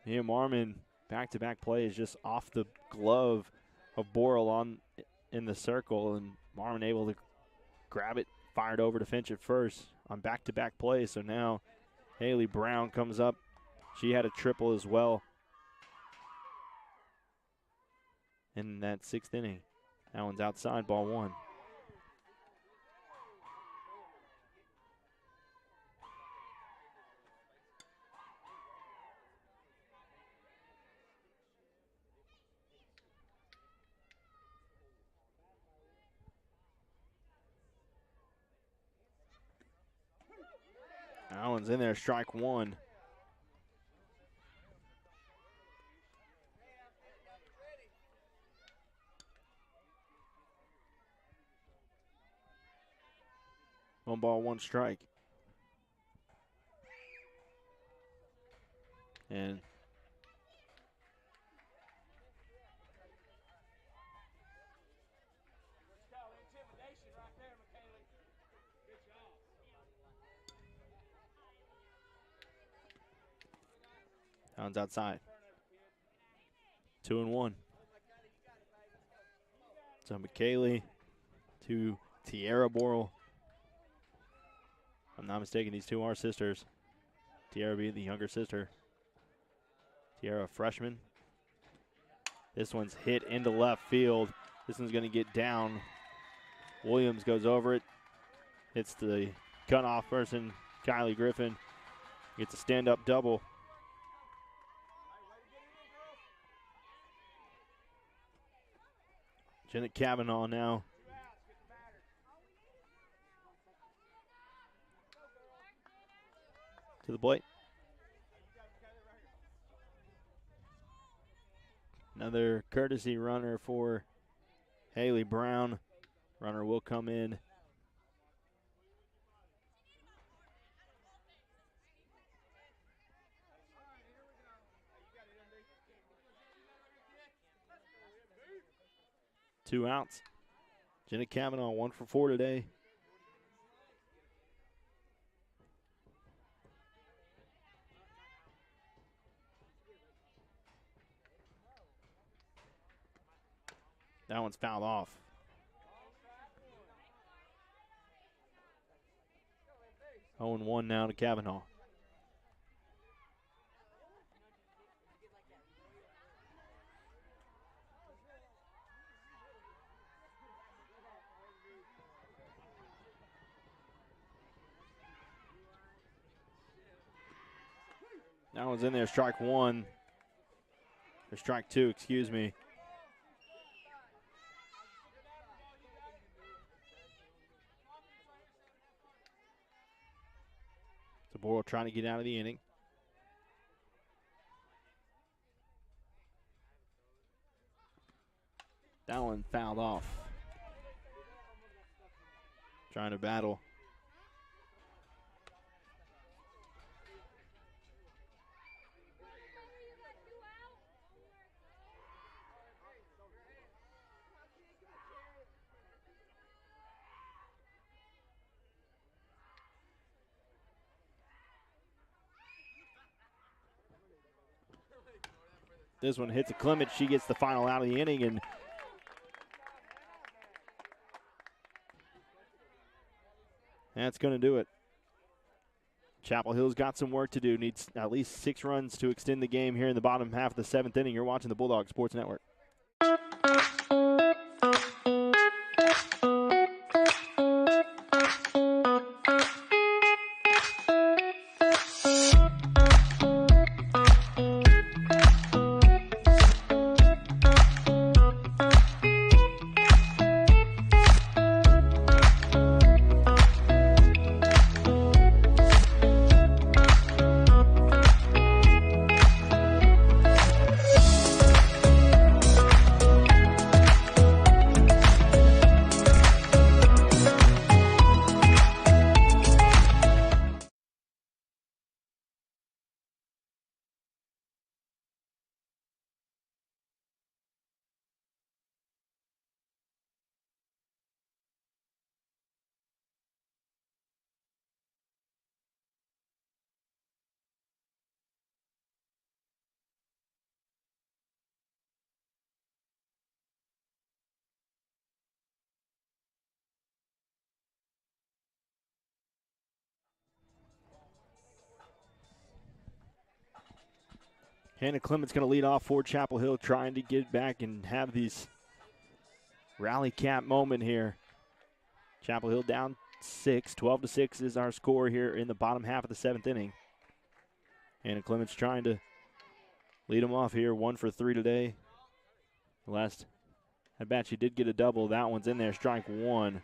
Mia Marmon, back-to-back play is just off the glove of Boral in the circle, and Marmon able to grab it, fired over to Finch at first on back-to-back plays. So now Haley Brown comes up. She had a triple as well in that 6th inning. That one's outside, ball one. That one's in there, strike one. One ball, one strike. And that one's outside. 2-1. So McKaylee to Tiara Boral. If I'm not mistaken, these two are sisters. Tiara being the younger sister. Tiara, a freshman. This one's hit into left field. This one's going to get down. Williams goes over it. Hits the cutoff person, Kylie Griffin. Gets a stand-up double. Janet Kavanaugh now the plate. Another courtesy runner for Haley Brown. Runner will come in. Two outs. Jenna Kavanaugh 1 for 4 today. That one's fouled off. Oh, 0-1 now to Kavanaugh. That one's in there, strike one. Or strike two, excuse me. Boyle trying to get out of the inning. That one fouled off. Trying to battle. This one hits a Clement. She gets the final out of the inning, and that's going to do it. Chapel Hill's got some work to do. Needs at least 6 runs to extend the game here in the bottom half of the 7th inning. You're watching the Bulldog Sports Network. Hannah Clement's going to lead off for Chapel Hill, trying to get back and have these rally cap moment here. Chapel Hill down 6. 12-6 is our score here in the bottom half of the 7th inning. Hannah Clement's trying to lead them off here. 1 for 3 today. Last at bat, she did get a double. That one's in there, strike one.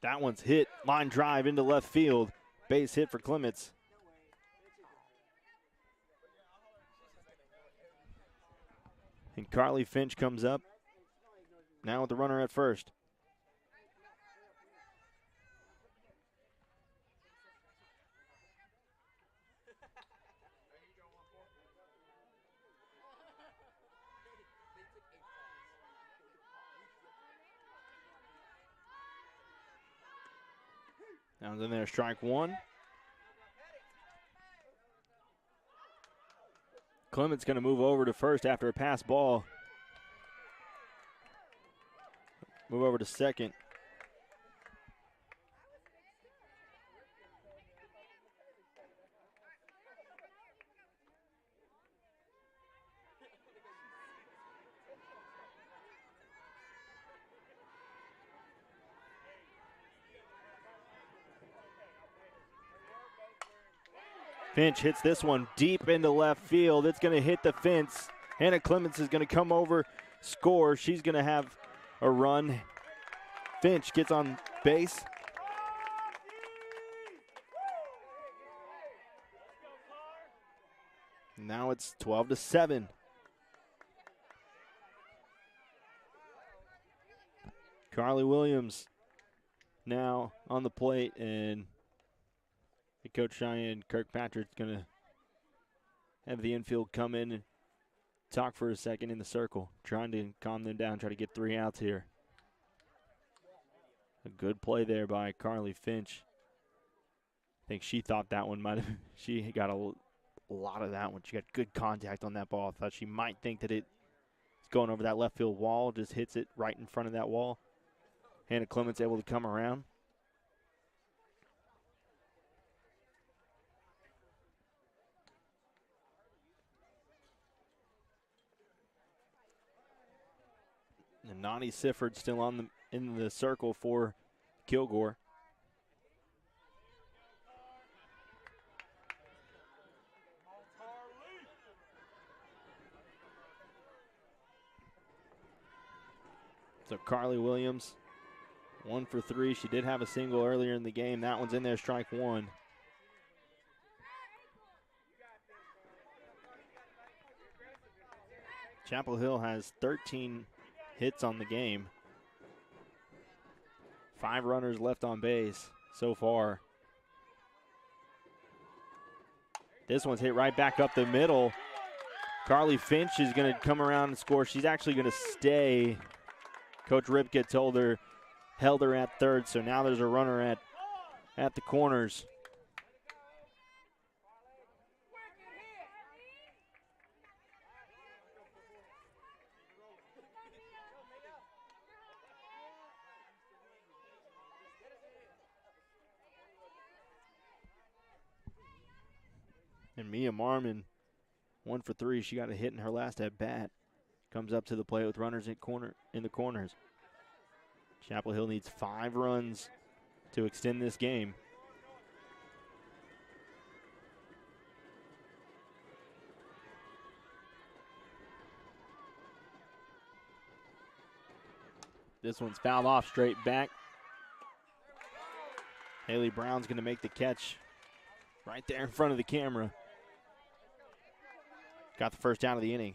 That one's hit. Line drive into left field. Base hit for Clements. And Carly Finch comes up. Now with the runner at first. Down in there, strike one. Clement's going to move over to first after a pass ball. Move over to second. Finch hits this one deep into left field. It's going to hit the fence. Hannah Clemens is going to come over, score. She's going to have a run. Finch gets on base. Now it's 12-7. Carly Williams now on the plate, and Coach Cheyenne Kirkpatrick's going to have the infield come in and talk for a second in the circle, trying to calm them down, try to get 3 outs here. A good play there by Carly Finch. I think she thought that one might have, she got a lot of that one. She got good contact on that ball. Thought she might think that it's going over that left field wall, just hits it right in front of that wall. Hannah Clements able to come around. And Nani Sifford still in the circle for Kilgore. So Carly Williams, 1 for 3. She did have a single earlier in the game. That one's in there, strike 1. Chapel Hill has 13 hits on the game. 5 runners left on base so far. This one's hit right back up the middle. Carly Finch is going to come around and score. She's actually going to stay. Coach Ripke held her at third, so now there's a runner at the corners. And Mia Marmon, 1 for 3. She got a hit in her last at bat. Comes up to the plate with runners in the corners. Chapel Hill needs 5 runs to extend this game. This one's fouled off straight back. Haley Brown's going to make the catch right there in front of the camera. Got the first out of the inning.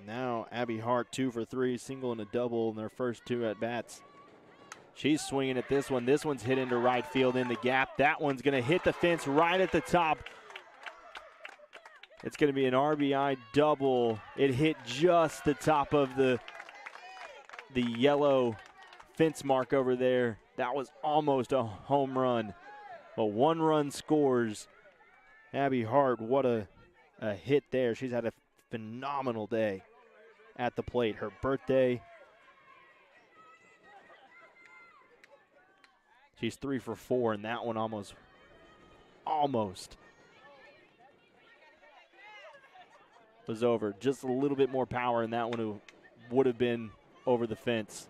Now Abby Hart, 2 for 3, single and a double in their first 2 at-bats. She's swinging at this one. This one's hit into right field in the gap. That one's going to hit the fence right at the top. It's going to be an RBI double. It hit just the top of the yellow fence mark over there. That was almost a home run. But 1 run scores. Abby Hart, what a hit there. She's had a phenomenal day at the plate. Her birthday. She's 3 for 4, and that one almost was over. Just a little bit more power, and that one would have been over the fence.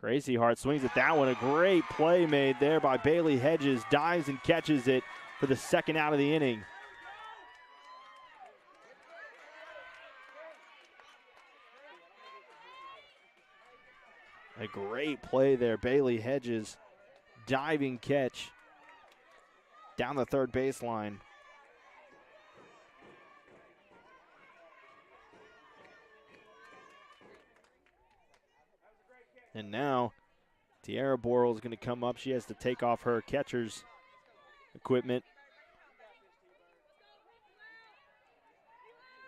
Gracie Hart swings at that one. A great play made there by Bailey Hedges. Dives and catches it for the second out of the inning. A great play there. Bailey Hedges, diving catch down the third baseline. And now Tiara Borrell is going to come up. She has to take off her catcher's equipment.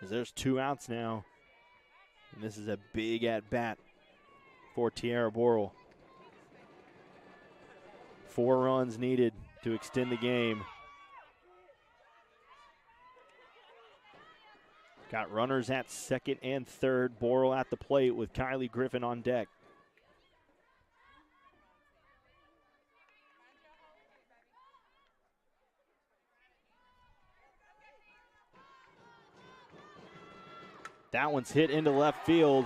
As there's 2 outs now. And this is a big at-bat for Tiara Borrell. 4 runs needed to extend the game. Got runners at second and third. Borrell at the plate with Kylie Griffin on deck. That one's hit into left field,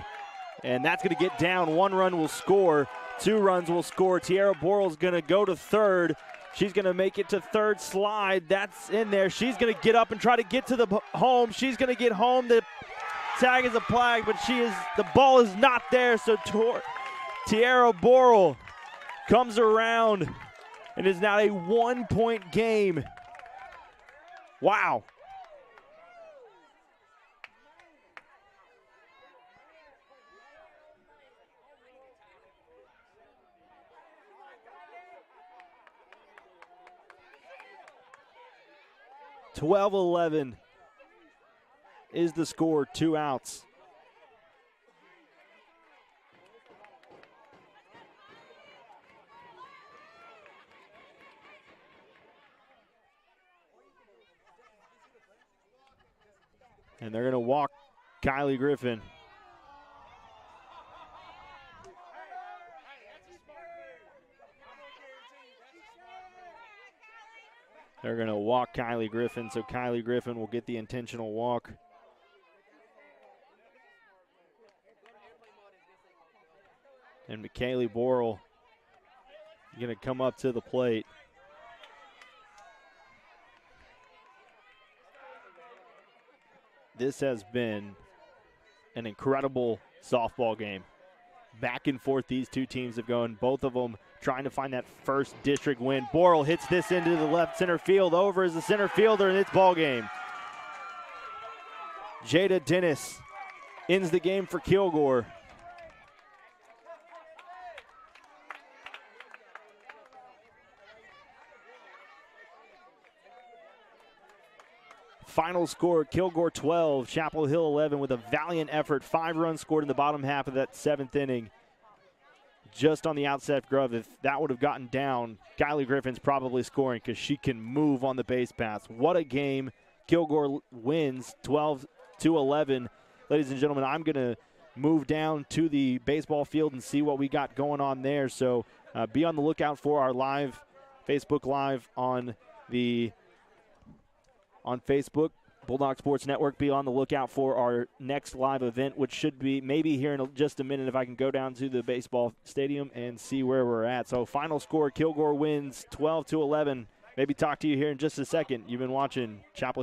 and that's going to get down. 1 run will score. 2 runs will score. Tiara Borrell's going to go to third. She's going to make it to third slide. That's in there. She's going to get up and try to get to the home. She's going to get home. The tag is a flag, but the ball is not there. So Tiara Borrell comes around and is now a 1-point game. Wow. (12-11) is the score, 2 outs. And they're going to walk Kylie Griffin. They're going to walk Kylie Griffin, so Kylie Griffin will get the intentional walk. And McKaylee Borrell going to come up to the plate. This has been an incredible softball game. Back and forth these two teams have gone, both of them trying to find that first district win. Borrell hits this into the left center field. Over is the center fielder, and it's ball game. Jada Dennis ends the game for Kilgore. Final score, Kilgore 12, Chapel Hill 11 with a valiant effort. 5 runs scored in the bottom half of that 7th inning. Just on the outset glove. If that would have gotten down, Kylie Griffin's probably scoring because she can move on the base paths. What a game. Kilgore wins 12-11. Ladies and gentlemen, I'm going to move down to the baseball field and see what we got going on there. So be on the lookout for our live, Facebook Live on Facebook, Bulldog Sports Network. Be on the lookout for our next live event, which should be maybe here in just a minute if I can go down to the baseball stadium and see where we're at. So final score, Kilgore wins 12-11. Maybe talk to you here in just a second. You've been watching Chapel